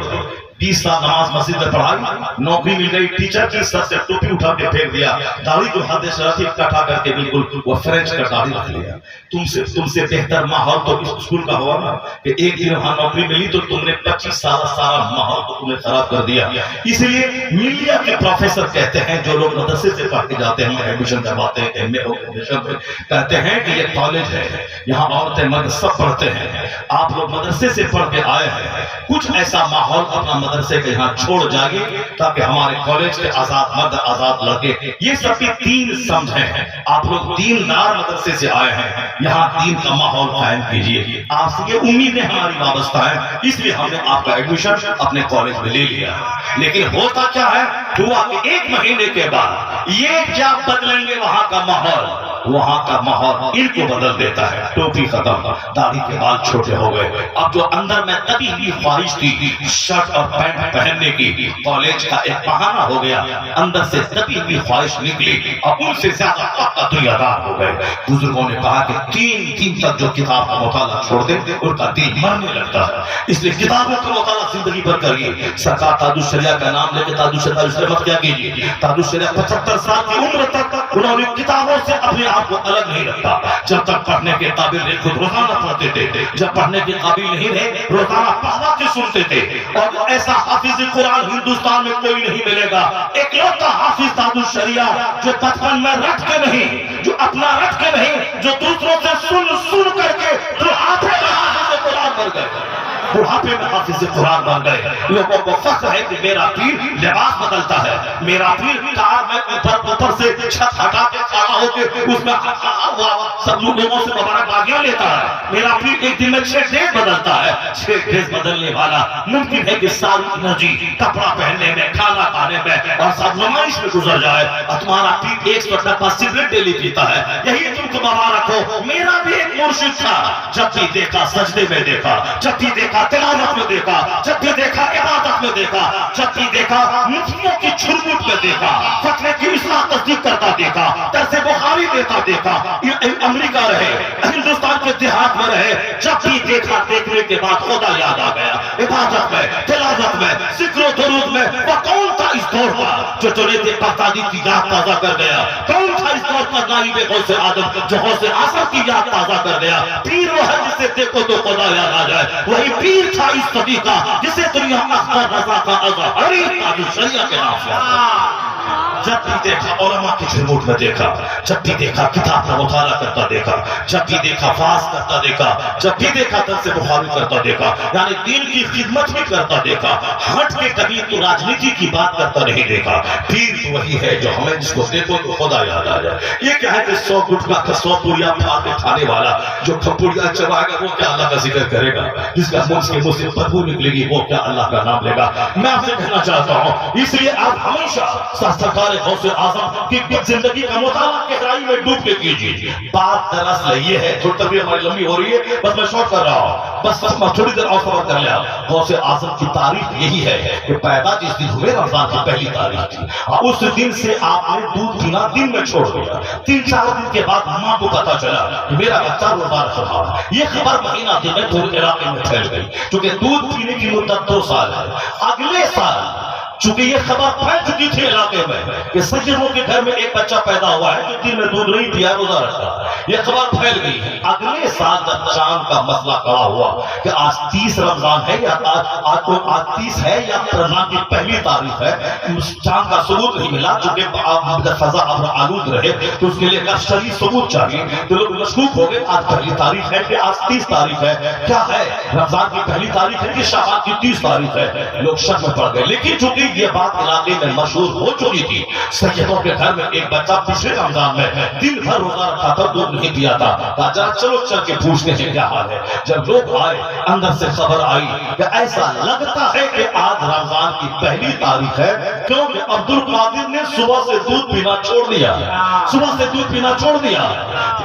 20 سال نماز مسجد میں پڑھائی، نوکری مل گئی ٹیچر کی، سر سے ٹوپی اٹھا کے پھینک دیا، داڑھی جو حد شرفی کٹا کر کے بالکل وہ فرینچ کا داڑھی رکھ لیا. تم سے بہتر ماحول تو اس اسکول کا ہوا نا کہ ایک دن وہاں نوکری ملی تو تم نے 25 سال سارا ماحول تو تم نے خراب کر دیا. اس لیے میڈیا کے پروفیسر کہتے ہیں جو لوگ مدرسے سے پڑھ کے جاتے ہیں ایڈمیشن کرواتے ہیں ایم اے ہو کہتے ہیں کہ یہ کالج ہے، یہاں عورتیں مرد سب پڑھتے ہیں، آپ لوگ مدرسے سے پڑھ کے آئے ہیں، کچھ ایسا ماحول اپنا مدرسے کے یہاں چھوڑ جائیے تاکہ ہمارے کالج کے آزاد مرد آزاد لڑکے یہ سب کی دین سمجھیں. آپ لوگ دیندار مدرسے سے آئے ہیں، یہاں دین کا ماحول قائم کیجیے. آپ سے یہ امیدیں ہماری وابستہ ہیں، اس لیے ہم نے آپ کا ایڈمیشن اپنے کالج میں لے لیا. لیکن ہوتا کیا ہے، ہوا کہ 1 مہینے کے بعد یہ کیا بدلیں گے وہاں کا ماحول، وہاں کا ماحول ان کو بدل دیتا ہے. ٹوپی ختم، داڑھی کے بال چھوٹے ہو گئے. اب جو اندر میں کبھی بھی خواہش تھی شرٹ اور پینٹ پہننے کی، کالج کا ایک بہانہ ہو گیا، اندر سے کبھی بھی خواہش نکلی، اب ان سے زیادہ پکا دنیا دار ہو گئے. بزرگوں نے کہا کہ 3 دن تک جو کتاب کا مطالعہ چھوڑ دے ان کا دین مرنے لگتا ہے. اس لیے کتابوں کا مطالعہ زندگی بھر کریے. سرکار تاج الشریعہ کا نام لے کے تاج الشریعہ مت کیا کیجیے. تاج الشریعہ 75 سال کی عمر تک انہوں نے کتابوں سے اپنے آپ کو الگ نہیں رکھا. جب تک پڑھنے کے قابل رہے خود روزانہ پڑھتے تھے، جب پڑھنے کے قابل نہیں رہے روزانہ پڑھوا کے سنتے تھے. اور ایسا حافظ قرآن ہندوستان میں کوئی نہیں ملے گا. ایک لوٹا حافظ تاج الشریعہ جو بچپن میں رٹ کے نہیں، جو اپنا رٹ کے نہیں، جو دوسروں سے سن کر کے بڑھاپے میں حافظ قرآن بن گئے، بڑھاپے میں حافظ قرآن بن گئے. لوگوں کو فخر ہے کہ میرا پیر لباس بدلتا ہے، میرا پیر کار میں اوپر سے چھت ہٹا کے کھڑا ہو کے اس میں سب لوگوں سے مبارکبادیاں لیتا ہے. میرا پیر ایک دن میں 6 ڈریس بدلتا ہے. 6 ڈریس بدلنے والا ممکن ہے کہ ساری انرجی کپڑا پہننے میں، کھانا کھانے میں اور سب نمائش میں گزر جائے. اور تمہارا پیر 100 سگریٹ ڈیلی پیتا ہے. یہی تم کو مبارک ہو. میرا بھی ایک مرشد تھا، جب بھی دیکھا سجدے میں دیکھا، جب بھی دیکھا تلاوت میں دیکھا، جب بھی دیکھا عبادت میں دیکھا، جب بھی دیکھا مفتیوں کی چھرمٹ میں دیکھا، فتوے کی اصلاح تصدیق کرتا دیکھا، درس بخاری دیتا دیکھا. امریکہ رہے، ہندوستان کے دیہات میں رہے، جب بھی دیکھا دیکھنے کے بعد خدا یاد آ گیا. عبادت میں، تلاوت میں، ذکر و درود میں. وہ کون تھا اس دور پر جو جنید بغدادی کی یاد تازہ کر گیا؟ کون تھا اس دور پر نائب غوث آدم جو غوث اعظم کی یاد تازہ کر گیا؟ پیر وہ ہے جسے دیکھو تو خدا یاد آ جائے. وہی پیر تھا اس صدی کا جسے دنیا اختر رضا کا اظہری تاج الشریعہ کے نام سے. جب بھی دیکھا علماء کی جھرمٹ میں دیکھا، جب بھی دیکھا کتاب کا مطالعہ کرتا دیکھا، جب بھی دیکھا فاس کرتا دیکھا، جب بھی دیکھا درس بخاری کرتا دیکھا، یعنی دین کی خدمت بھی کرتا دیکھا. ہٹ کے کبھی تو راجنیتی کی بات کرتا نہیں دیکھا. پیر تو وہی ہے جو ہمیں جس کو دیکھو تو خدا یاد آ جائے. یہ کیا ہے کہ 100 گٹکا کا 100 پوریا پھاڑ کے کھانے والا جو پوریا چبائے گا وہ کیا اللہ کا ذکر کرے گا؟ جس کا منہ سے بدبو نکلے گی وہ کیا اللہ کا نام لے گا؟ میں آپ سے کہنا چاہتا ہوں اس لیے آپ ہمیشہ سرکار غوث اعظم کی زندگی کا مطالعہ گہرائی میں ڈوب کے کیجیے. بات دراصل یہ ہے، تھوڑی تربیت ہماری لمبی ہو رہی ہے، بس میں شارٹ کر رہا ہوں، بس میں تھوڑی دیر اور خبر کر لیا. غوث اعظم کی تاریخ یہی ہے کہ پیدا جس دن ہوئے رمضان کی پہلی تاریخ تھی، اس دن سے آپ نے دودھ پینا دن میں چھوڑ دیا. 3-4 دن کے بعد ماں کو پتا چلا کہ میرا بچہ روزہ رکھ رہا ہے. یہ خبر مہینہ دن میں پورے علاقے میں پھیل گئی کیونکہ دودھ پینے کی مدت 2 سال ہے. اگلے سال چونکہ یہ خبر پھیل چکی تھی علاقے میں کہ سجدوں کے گھر میں ایک بچہ پیدا ہوا ہے جو دن میں دودھ نہیں پیا روزہ رکھتا ہے، یہ خبر پھیل گئی. اگلے سال جب چاند کا مسئلہ کھڑا ہوا کہ آج 30 رمضان ہے یا آج 30 ہے یا رمضان کی پہلی تاریخ ہے، چاند کا ثبوت نہیں ملا چونکہ فضا ابر آلود رہے تو اس کے لیے شرعی ثبوت چاہیے. تو لوگ مشکوک ہو گئے آج پہلی تاریخ ہے کہ آج 30 تاریخ ہے، کیا ہے رمضان کی پہلی تاریخ ہے کہ شعبان کی 30 تاریخ ہے؟ لوگ شک میں پڑ گئے. لیکن چونکہ لیکن یہ بات علاقے میں مشہور ہو چکی تھی. سیدوں کے گھر میں ایک بچہ پچھلے رمضان میں دن بھر روزہ رکھا تھا, دودھ نہیں پیا تھا. کہا ذرا چلو چل کے پوچھتے ہیں کیا حال ہے. جب لوگ آئے اندر سے خبر آئی کہ ایسا لگتا ہے کہ آج رمضان کی پہلی تاریخ ہے, کیونکہ عبد القادر نے صبح سے دودھ پینا چھوڑ دیا, صبح سے دودھ پینا چھوڑ دیا.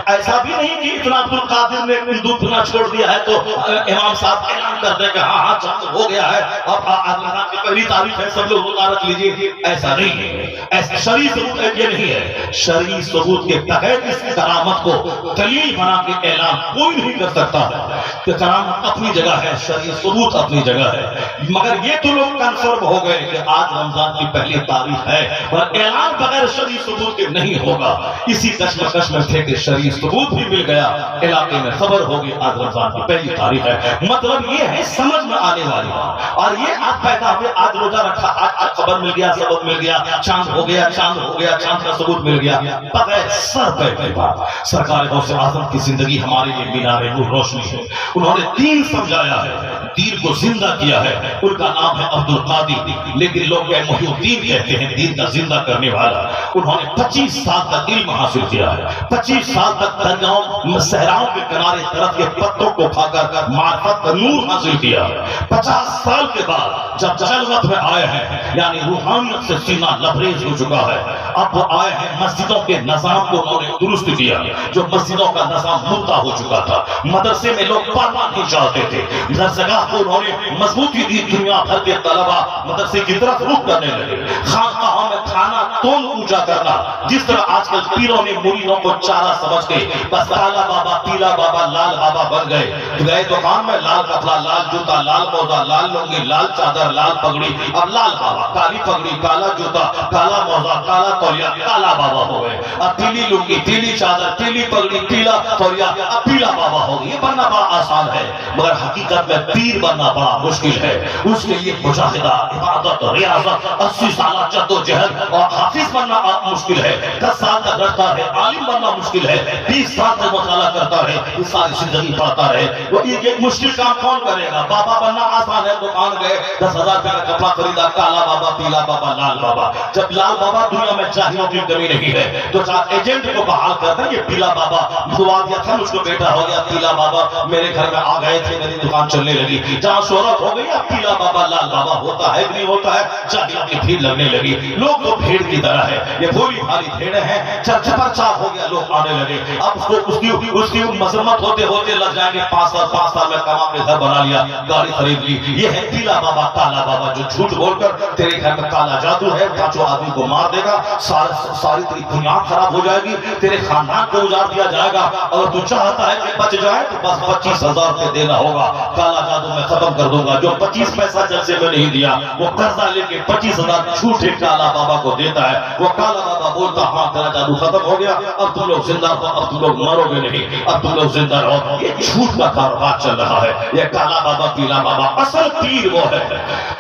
ایسا بھی نہیں کہ اتنا عبد القادر نے دودھ پینا چھوڑ دیا ہے تو امام صاحب اعلان کر دے کہ ہاں ہاں چاند ہو گیا ہے, اب رمضان کی پہلی تاریخ ہے, سب لوگ روزہ رکھ لیجیے. ایسا نہیں ہے, ایسا شرعی ثبوت یہ نہیں ہے. شرعی ثبوت کے بغیر اس کرامت کو دلیل بنا کے اعلان کوئی نہیں کر سکتا ہے. کہ کرامت اپنی جگہ ہے, شرعی ثبوت اپنی جگہ ہے, مگر یہ تو لوگ کنفرم ہو گئے کہ آج رمضان کی پہلی تاریخ ہے, اور اعلان بغیر شرعی ثبوت کے نہیں ہوگا. اسی کشمکش میں تھے کہ شرعی ثبوت بھی مل گیا, علاقے میں خبر ہوگی آج رمضان کی پہلی تاریخ ہے. مطلب یہ ہے سمجھ میں آنے والی بات. اور یہ آج پیدا ہوئے, آج روزہ رکھا, آج خبر مل گیا, سبق مل گیا, چاند ہو گیا, چاند ہو گیا, چاند کا ثبوت مل گیا, بغیر سر پہ کی بات. سرکار غوث اعظم کی زندگی ہمارے لیے مینار نور روشنی ہے. انہوں نے دین سمجھایا ہے, دین کو زندہ کیا ہے. ان کا نام ہے عبد القادر, لیکن لوگ محی الدین کہتے ہیں, دین کا زندہ کرنے والا. انہوں نے 25 سال تک علم حاصل کیا ہے, 25 سال تک دریاؤں صحراؤں کے کنارے درخت کے پتوں کو کھا کر معرفت کا نور حاصل کیا. 50 سال کے بعد جب جلوت میں آئے ہیں, یعنی روحانیت سے سینہ لبریز ہو چکا ہے, اب وہ آئے ہیں مسجدوں کے نظام کو انہوں نے درست کیا. جو مسجدوں کا نظام مردہ ہو چکا تھا, مدرسے میں لوگ پڑھنا نہیں چاہتے تھے, درسگاہ کو انہوں نے مضبوطی دی. دنیا بھر کے طلبا مدرسے کی طرف رخ کرنے لگے. خانقاہوں میں کھانا تون اونچا کرنا, جس طرح آج کل پیروں نے مریدوں کو چارہ سمجھ کے بس کالا بابا, پیلا بابا, لال بابا بن گئے. گئے دکان میں لال کپڑا, لال جوتا, لال موزہ, لال لنگی, لال چادر, لال پگڑی, اب لال بابا, کالی پگڑی, کالا جوتا, کالا موزہ, کالا تولیہ, کالا بابا ہو گئے. اب پیلی لنگی, پیلی چادر, پیلی پگڑی, پیلا تولیہ, اب پیلا بابا ہو گئی. یہ بننا بڑا آسان ہے, مگر حقیقت میں پیر بننا بڑا مشکل ہے. اس کے لیے مجاہدہ, عبادت, ریاضت, 80 سالہ جدوجہد, اور حافظ بننا مشکل ہے. 10 سال تک رہتا ہے, عالم بننا مشکل ہے. 20 سال تک مطالعہ کرتا ہے, یہ ساری زندگی پڑھتا رہے. وہ یہ مشکل کام کون کرے گا؟ بابا بننا آسان ہے, دکان گئے 10,000 روپے کا کپڑا خریدا, کالا بابا, پیلا بابا, لال بابا. جب لال بابا, دنیا میں جاہلوں کی کمی نہیں ہے, تو ایجنٹ کو بحال کرتا ہے. یہ پیلا بابا دعا دیا تھا, مجھ کو بیٹا ہو گیا, پیلا بابا میرے گھر میں آ گئے تھے, میری دکان چلنے لگی. جہاں شہرت ہو گئی, اب پیلا بابا, لال بابا ہوتا ہے کہ نہیں ہوتا ہے, جاہلوں کی بھیڑ لگنے لگی. لوگ تو بھیڑ کی طرح ہے, یہ بھولی بھالی بھیڑیں ہیں, چپر چاپ ہو گیا, لوگ آنے لگے. اب اس کی مذمت ہوتے ہوتے لگ جائیں گے 5 سال میں کما کے گھر بنا لیا, گاڑی خرید لی. یہ ہے پیلا بابا, کالا بابا, جو جھوٹ بول کر تیرے گھر میں کالا جادو ہے, 5 آدمی کو مار دے گا, ساری تیری بنیاد خراب ہو جائے گی, تیرے خاندان کو اجاڑ دیا جائے گا. اگر تو چاہتا ہے کہ بچ جائے تو بس 25,000 روپے دینا ہوگا, کالا جادو میں ختم کر دوں گا. جو 25 پیسہ جلسے میں نہیں دیا, وہ قرضہ لے کے 25,000 جھوٹے کالا بابا کو دیتا ہے. وہ کالا بابا بولتا, ہاں تیرا جادو ختم ہو گیا, اب تم لوگ زندہ ہو, اب تم لوگ مرو گے نہیں, اب تم لوگ زندہ رہو. یہ جھوٹ کا کاروبار چل رہا ہے. یہ کالا بابا, پیلا بابا. اصل پیر وہ ہے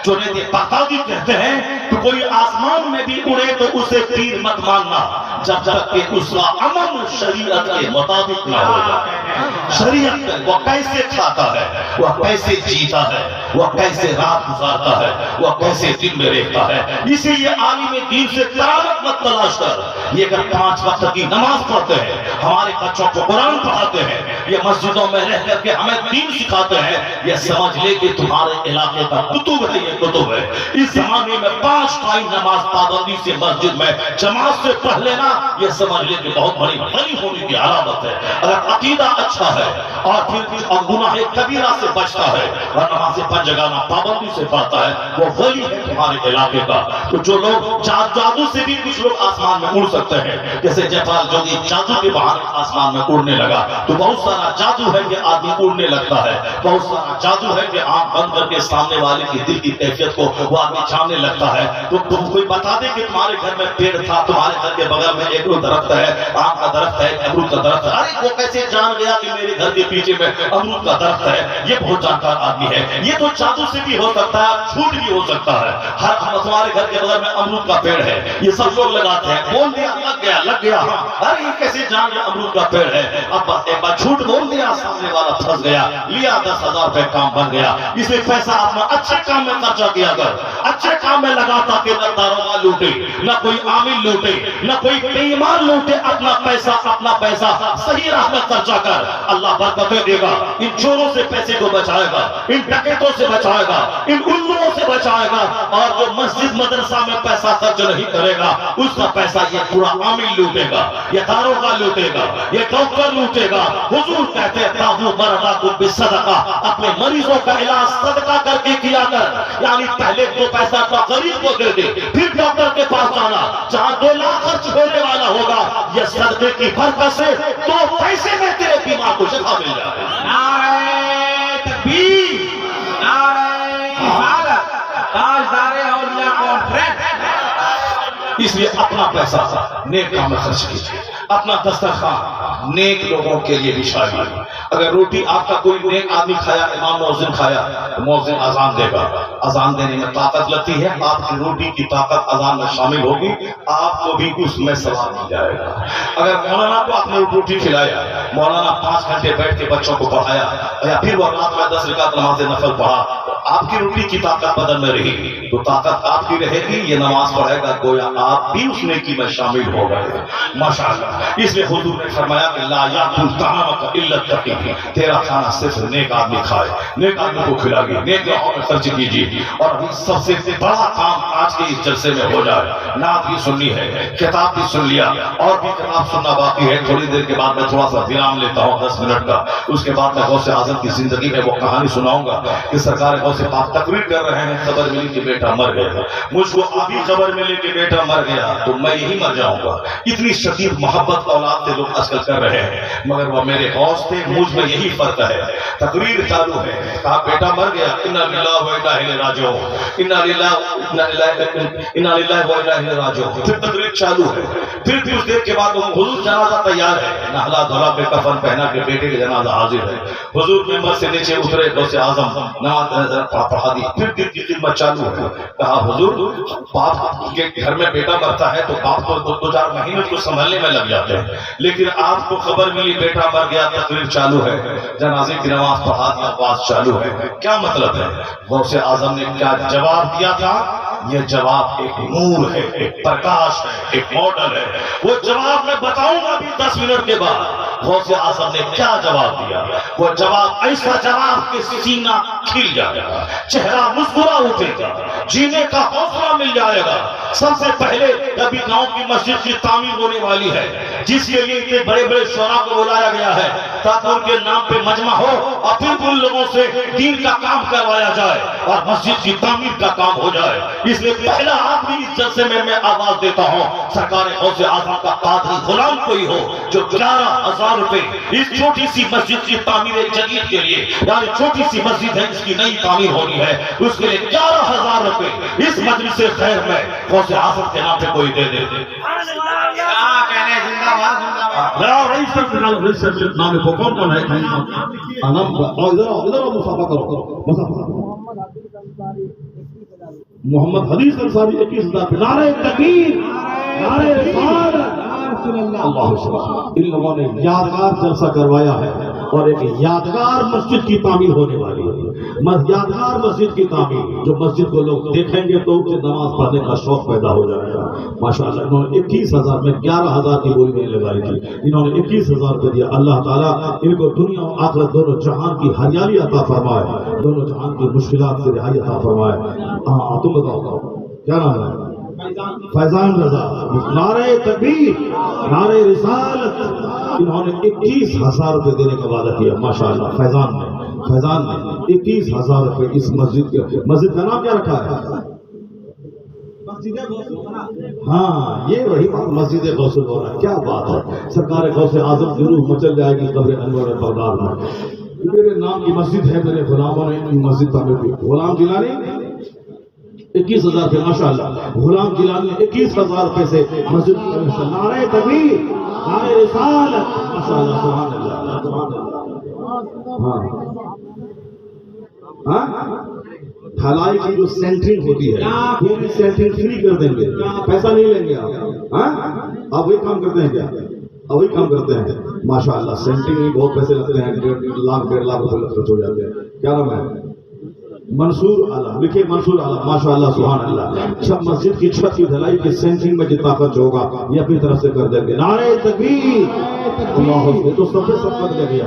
جو بغدادی کہتے ہیں کہ کوئی آسمان میں بھی اڑے تو اسے پیر مت ماننا جب تک کہ اس کا عمل شریعت کے مطابق نہ ہو جائے. شریعت وہ کیسے کھاتا ہے, وہ کیسے جیتا ہے, وہ کیسے رات گزارتا ہے, وہ کیسے دن میں رہتا ہے. اسی لیے عالم دین سے کرامت مت تلاش کر. یہ اگر 5 وقت کی نماز پڑھتے ہیں, ہمارے بچوں کو قرآن پڑھاتے ہیں, یہ مسجدوں میں رہ کر کے ہمیں دین سکھاتے ہیں, یہ سمجھ لے کہ تمہارے علاقے کا کتب ہے, یہ کتب ہے. اس زمانے میں 5 ٹائم نماز پابندی سے مسجد میں جماعت سے پڑھ لینا, یہ سمجھ لے کہ بہت بڑی غنی ہونے کی علامت ہے. اگر عقیدہ اچھا ہے اور پھر گناہ کبیرہ سے بچتا ہے اور نماز 5 جگہ پابندی سے پڑھتا ہے, وہ ولی ہے تمہارے علاقے کا. تو جو لوگ جادو سے بھی کچھ لوگ آسمان میں اڑ سکتے ہیں, جیسے جیپال جوگی جادو کے بہانے آسمان میں اڑنے لگا, تو بہت سارا جادو ہے کہ آدمی اڑنے لگتا ہے. بہت سارا جادو ہے کہ آنکھ بند کر کے سامنے والے کی دل کی کیفیت کو وہ آدمی جاننے لگتا ہے. تو کوئی بتا دے کہ تمہارے گھر میں پیڑ تھا, تمہارے گھر کے بغل میں ایک درخت ہے, آم کا درخت ہے, امرود کا درخت ہے, ارے وہ کیسے جان گیا کہ میرے گھر کے پیچھے میں امرود کا درخت ہے. یہ بہت جانکار آدمی ہے. یہ تو جادو سے بھی ہو سکتا ہے, جھوٹ بھی ہو سکتا ہے. ہمارے گھر کے بغل میں امرود کا پیڑ ہے, یہ سب لوگ لگاتے ہیں, بول دیا لگ گیا. ارے یہ کیسے جان گیا امرود کا پیڑ ہے. اب بس ایک بار جھوٹ بول دیا, سامنے والا پھنس گیا, لیا 10,000 روپے, کام بن گیا. اس میں پیسہ اپنا اچھے کام میں خرچہ کیا کر, اچھے کام میں لگا تاکہ نہ داروغہ لوٹے، نہ کوئی عامل لوٹے، نہ کوئی بے ایمان لوٹے۔ اپنا پیسہ صحیح راہ میں خرچہ کر، اللہ برکتیں دے گا۔ ان چوروں سے پیسے کو بچائے گا، ان ڈکیتوں سے بچائے گا، ان الوؤں سے بچائے گا۔ اور جو مسجد مدرسہ میں پیسہ خرچ نہیں کرے گا، اس کا پیسہ یہ پورا عامل لوٹے گا، یہ داروغہ لوٹے گا، یہ ڈاکٹر لوٹے گا۔ حضور کہتے ہیں داؤ مرضاکم بالصدقہ، اپنے مریضوں کا علاج صدقہ کر کے کیا کر، یعنی پہلے تو پیسہ تو غریب کو دے دے، پھر ڈاکٹر کے پاس جانا، جہاں 2 لاکھ خرچ ہونے والا ہوگا، یہ صدقے کی برکت سے 2 پیسے میں تیرے بیمار کو شفا مل جائے۔ نعرہ تکبیر، نعرہ رسالت، تاجدار اولیاء کانفرنس۔ اس لیے اپنا پیسہ نیک کام میں خرچ کیجیے، اپنا دسترخوان نیک لوگوں کے لیے بچھائیے۔ اگر روٹی آپ کا کوئی نیک آدمی کھایا، امام مؤذن کھایا، تو مؤذن اذان دے گا، اذان دینے میں طاقت لگتی ہے، آپ کی روٹی کی طاقت اذان میں شامل ہوگی، آپ کو بھی اس میں ثواب مل جائے گا۔ اگر مولانا کو آپ نے روٹی کھلایا، مولانا 5 گھنٹے بیٹھ کے بچوں کو پڑھایا، یا پھر وہ رات میں 10 رکعت نماز نفل پڑھا، تو آپ کی روٹی کی طاقت بدن میں رہے گی، تو طاقت آپ کی رہے گی، یہ نماز پڑھے گا، گویا آپ بھی اس نیکی میں شامل ہو گئے۔ ماشاءاللہ، اس لیے حضور نے فرمایا کہ لا یاکل طعامک الا التقی، تیرا کھانا صرف نیک آدمی کھائے، نیک آدمی کو کھلائیے، نیک راہوں میں خرچ کیجیے۔ اور سب سے بڑا کام آج کے اس جلسے میں ہو جائے، نعت بھی سننی ہے، کتاب بھی سن لیا، اور بھی کتاب سننا باقی ہے۔ تھوڑی دیر کے بعد میں تھوڑا سا ویرام لیتا ہوں 10 منٹ کا، اس کے بعد میں غوث اعظم کی زندگی میں وہ کہانی سناؤں گا کہ سرکار غوث پاک تقریر کر رہے ہیں، خبر ملی کہ بیٹا مر گیا، مجھ کو ابھی خبر ملی کہ بیٹا مر گیا تو میں یہی مر جاؤں گا۔ اتنی شدید محبت اولاد سے لوگ آج کل کر رہے ہیں، مگر وہ میرے غوث تھے، مجھ میں یہی فرق ہے۔ تقریر چالو ہے، کہا بیٹا مر گیا، انا للہ و انا الیہ راجعون، انا للہ و انا الیہ راجعون۔ پھر تقریر چالو ہے، پھر کچھ دیر کے بعد حضور جنازہ تیار ہے، نہلا دھلا کے کفن پہنا کے بیٹے کے جنازہ حاضر ہے۔ حضور ممبر سے نیچے اترے، غوث اعظم نماز پڑھا دی، پھر دل کی خدمت چالو ہے۔ کہا حضور باپ کے گھر میں بیٹا مرتا ہے تو باپ کو 2-4 مہینے کو سنبھالنے میں لگ جاتے ہیں، لیکن آپ کو خبر ملی بیٹا مر گیا، تقریر چالو ہے، جنازے کی نماز پڑھا دیا، آواز چالو ہے، کیا مطلب ہے؟ غوث اعظم نے کیا جواب دیا تھا؟ یہ جواب ایک نور ہے، ایک پرکاش ہے، ایک ماڈل ہے۔ وہ جواب میں بتاؤں گا بھی 10 منٹ کے بعد غوث اعظم نے کیا جواب دیا۔ وہ جواب ایسا جواب کہ سینہ کھل جائے گا، چہرہ مسکرا اٹھے گا، جینے کا حوصلہ مل جائے گا۔ سب سے پہلے ابھی گاؤں کی مسجد کی تعمیر ہونے والی ہے، جس کے لیے اتنے بڑے بڑے شعراء کو بلایا گیا ہے تاکہ ان کے نام پہ مجمع ہو اور پھر ان لوگوں سے دین کا کام کروایا جائے اور مسجد کی تعمیر کا کام ہو جائے۔ اس لیے پہلا آدمی اس جلسے میں آواز دیتا ہوں، سرکار غوث اعظم کا قادری غلام کوئی ہو جو 11,000 روپے اس چھوٹی سی مسجد کی تعمیر جدید کے لیے، یعنی چھوٹی سی مسجد ہے اس کی نئی تعمیر ہونی ہے، اس کے لیے 11,000 روپے اس مجلس خیر میں غوث اعظم کے نام پہ کوئی دے دے۔ نام کو کون ہے؟ محمد حدیث انصاری 21,000 نعرہ تکبیر، نعرہ رسالت، اللہ سبحانہ۔ ان لوگوں نے یادگار جلسہ کروایا ہے اور ایک یادگار مسجد کی تعمیر ہونے والی ہے، یادگار مسجد کی تعمیر، جو مسجد کو لوگ دیکھیں گے تو ان سے نماز پڑھنے کا شوق پیدا ہو جائے گا۔ ماشاءاللہ انہوں نے 21,000 میں 11,000 کی بولی نہیں لگائی تھی، انہوں نے 21,000 روپے دیا۔ اللہ تعالیٰ ان کو دنیا اور آخرت دونوں جہان کی ہریالی عطا فرمائے، دونوں جہان کی مشکلات سے رہائی عطا فرمائے۔ ہاں تم بتاؤ کیا نام ہے؟ فیضان رضا، نعرہ تکبیر، نعرہ رسالت۔ انہوں نے 21,000 روپے دینے کا وعدہ کیا۔ ماشاءاللہ فیضان نے 21,000 روپے اس مسجد کے، مسجد کا نام کیا رکھا ہے؟ ہاں یہ وہی مسجد غوث الورا۔ کیا بات ہے، سرکار غوث اعظم کی روح مچل جائے گی قبر انور بغداد میں۔ میرے نام کی مسجد ہے، میرے غلاموں نے مسجد تعمیر کی۔ غلام جیلانی 21,000 روپے، ماشاءاللہ غلام جیلانی نے 21,000 روپے سے مسجد۔ نعرہ تکبیر، نعرہ رسالت، ماشاءاللہ سبحان اللہ سبحان اللہ۔ ہاں ڈھلائی کی جو سینٹرنگ ہوتی ہے پوری سینٹرنگ فری کر دیں گے، پیسہ نہیں لیں گے آپ۔ ہاں آپ وہی کام کرتے ہیں کیا؟ آپ وہی کام کرتے ہیں ماشاءاللہ۔ سینٹرنگ میں بہت پیسے لگتے ہیں، 1.5 لاکھ روپے خرچ ہو جاتے ہیں۔ کیا نام ہے؟ منصور عالم لکھے، منصور عالم، ماشاء اللہ سبحان اللہ. جب مسجد کی چھت کی ڈھلائی کی سینٹنگ میں جتنا خرچ ہوگا یہ اپنی طرف سے کر دیں گے. نعرہ تکبیر، اللہ اکبر. تو سب سے سب کر دیا گیا.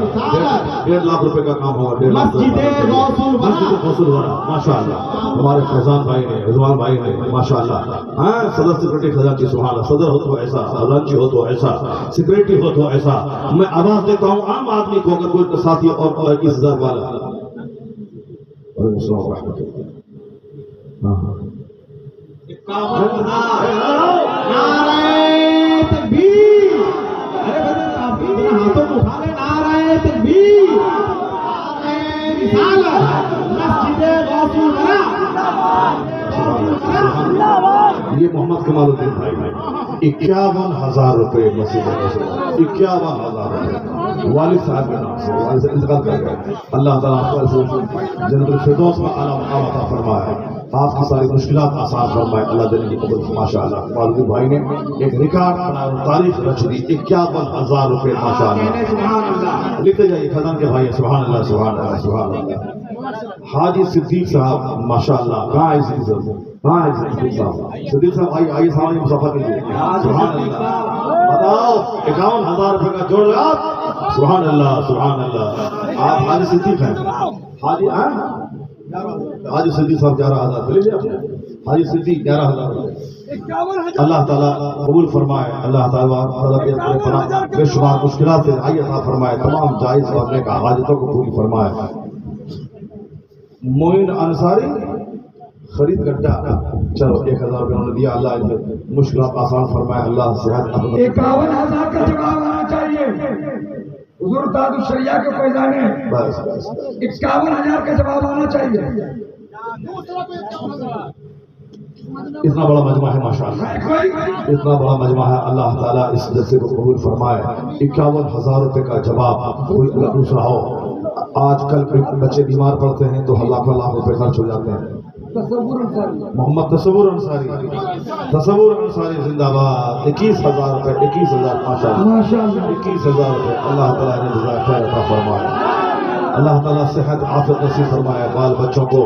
1.5 لاکھ روپے کا کام ہوگا. 1.5 لاکھ مسجد غوث الورا ماشاء اللہ. ہمارے فیضان بھائی نے، رضوان بھائی نے ماشاء اللہ. ہاں صدر سیکرٹری خزانچی سبحان اللہ. صدر ہو تو ایسا، خزانچی ہو تو ایسا، سیکرٹری ہو تو ایسا. میں آواز دیتا ہوں عام آدمی کو، اگر کوئی ساتھی اور 21,000 والا. وعلیکم السلام ورحمۃ اللہ. ہاں 51,000. نعرہ تکبیر. ارے آپ اپنے ہاتھوں کو اٹھا لیں. نعرہ تکبیر، نعرہ رسالت، مسجد غوث الورا. یہ محمد کمال الدین بھائی نے 51,000 روپے مسجد میں 51,000 روپے والد صاحب کے نام سے، والد صاحب انتقال کر گئے. اللہ تعالیٰ آپ کو جنت الفردوس میں اعلیٰ مقام عطا فرمائے، آپ کی ساری مشکلات آسان فرمائے. اللہ دل کی قبول. ماشاء اللہ کمال الدین بھائی نے ایک ریکارڈ بنا، تاریخ رچ دی. 51,000 روپے ماشاء اللہ. لکھتے جائیے خزان کے بھائی. سبحان اللہ سبحان اللہ سبحان اللہ. حاجی صدیق صاحب ماشاء اللہ. کہاں ہے صدیق صاحب؟ کہاں ہے صدیق صاحب؟ صدیق صاحب آئیے سامنے مسافر کیجیے. سبحان اللہ. بتاؤ 51,000 روپے کا جوڑ لگا. سبحان اللہ سبحان اللہ. آپ حاجی صدیق ہیں؟ حاجی صدیق صاحب 11,000 لے لیے. حاجی صدیق 11,000. اللہ تعالیٰ قبول فرمائے. اللہ تعالیٰ بے شمار مشکلات سے رعایت عطا فرمائے. تمام جائز کرنے کا حاجتوں کو پوری فرمائے. موین انصاری خرید گڈھا، چلو 1,000 روپے انہوں نے دیا. اللہ مشکلات آسان فرمائے. اللہ صحت. 51,000 کا جواب آنا چاہیے. حضور تاج الشریعہ کے فیضانے. بس 51,000 کا جواب آنا چاہیے. اتنا بڑا مجمع ہے ماشاء اللہ. اتنا بڑا مجمع ہے. اللہ تعالیٰ اس جلسے کو قبول فرمائے. 51,000 روپے کا جواب. کوئی دوسرا ہو. آج کل بچے بیمار پڑتے ہیں تو لاکھوں لاکھ روپے خرچ ہو جاتے ہیں. محمد تصور انصاری، تصور انصاری زندہ باد. 21,000 روپے. 21,000 ماشاء اللہ. 21,000 روپے. اللہ تعالیٰ نے جزائے خیر عطا فرمائے. اللہ تعالیٰ صحت عافیت نصیب فرمائے. بال بچوں کو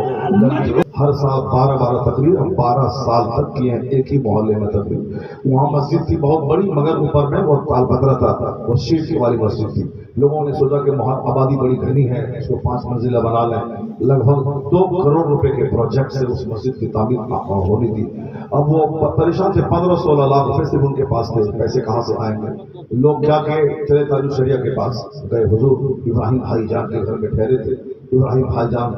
ہر سال 12 تقریر ہم 12 سال تک کیے ہیں ایک ہی محلے میں تقریر. وہاں مسجد تھی بہت بڑی، مگر اوپر میں وہ تال پترا تھا. وہ شیٹ کی والی مسجد تھی. لوگوں نے سوچا کہ آبادی بڑی گھنی ہے، اس کو 5 منزلہ بنا لیں. لگ بھگ 2 کروڑ روپے کے پروجیکٹ سے اس مسجد کی تعمیر ہونی تھی. اب وہ پریشان تھے. 15-16 لاکھ روپے صرف ان کے پاس تھے. پیسے کہاں سے آئیں گے؟ لوگ کیا کہ چلے تاج الشریعہ کے پاس گئے. حضور ابراہیم بھائی جان کے گھر میں ٹھہرے تھے. ابراہیم بھائی جان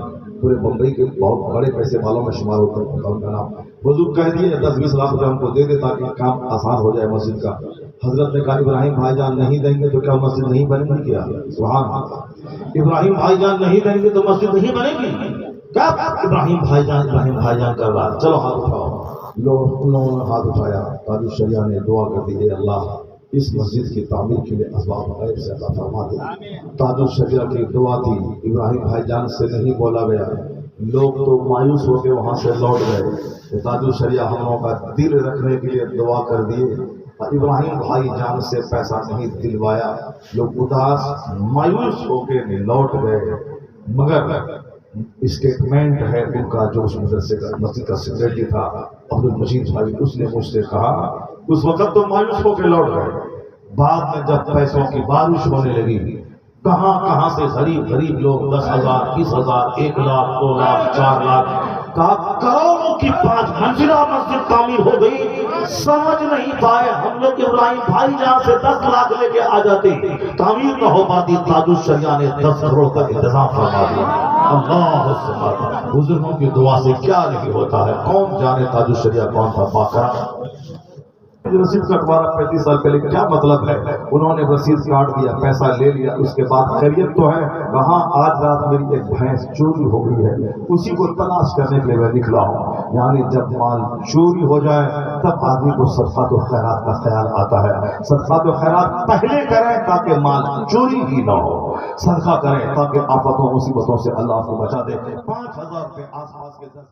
پورے بمبئی کے بہت بڑے پیسے والوں میں شمار ہوتے ہیں. ان کا نام حضور کہہ دیے 10-20 لاکھ روپے ہم کو دے دے تاکہ کام آسان ہو جائے مسجد کا. حضرت نے کہا ابراہیم بھائی جان نہیں دیں گے تو کیا مسجد نہیں بنے گی؟ کیا سبحان اللہ. ابراہیم بھائی جان نہیں دیں گے تو مسجد نہیں بنے گی. کیا ابراہیم بھائی جان کر رہا ہے. چلو ہاتھ اٹھاؤ. لوگوں نے ہاتھ اٹھایا. تاج الشریعہ نے دعا کر دی، اللہ اس مسجد کی تعمیر کے لیے اسباب غیب سے عطا فرما دے. تاج الشریعہ کی دعا تھی. ابراہیم بھائی جان سے نہیں بولا گیا. لوگ تو مایوس ہو کے وہاں سے لوٹ گئے. تاج الشریعہ ہم لوگوں کا دل رکھنے کے لیے دعا کر دیے. ابراہیم بھائی جان سے پیسہ نہیں دلوایا. لوگ اداس مایوس ہو کے لوٹ گئے. مگر اسٹیٹمنٹ ہے ان کا جو اس مدرسے کا مسجد کا سیکرٹری تھا عبد المجید بھائی، اس نے مجھ سے کہا اس وقت تو مایوس ہو کے لوٹ گئے. بعد میں جب پیسوں کی بارش ہونے لگی، کہاں سے غریب لوگ 10,000 20,000 1 لاکھ 2 لاکھ 4 لاکھ کروڑوں کی 5 منزلہ مسجد تعمیر ہو گئی. سمجھ نہیں پائے. ہم لوگ ابراہیم بھائی جان سے 10 لاکھ لے کے آ جاتے، تعمیر نہ ہو پاتی. تاج الشریعہ نے 10 کروڑ کا انتظام فرما دیا. اللہ اکبر. بزرگوں کی دعا سے کیا نہیں ہوتا ہے. کون جانے تاج الشریعہ کون تھا. باقرا رسید کٹوانا 35 سال پہلے کیا مطلب ہے. انہوں نے رسید کاٹ دیا، پیسہ لے لیا. اس کے بعد خیریت تو ہے وہاں. آج رات میری ایک بھینس چوری ہو گئی ہے، اسی کو تلاش کرنے کے لیے میں نکلا ہوں. یعنی جب مال چوری ہو جائے تب آدمی کو صدقات و خیرات کا خیال آتا ہے. صدقات و خیرات پہلے کریں تاکہ مال چوری ہی نہ ہو. صدقہ کریں تاکہ آفتوں مصیبتوں سے اللہ آپ کو بچا دے. 5,000 روپے آس پاس کے 10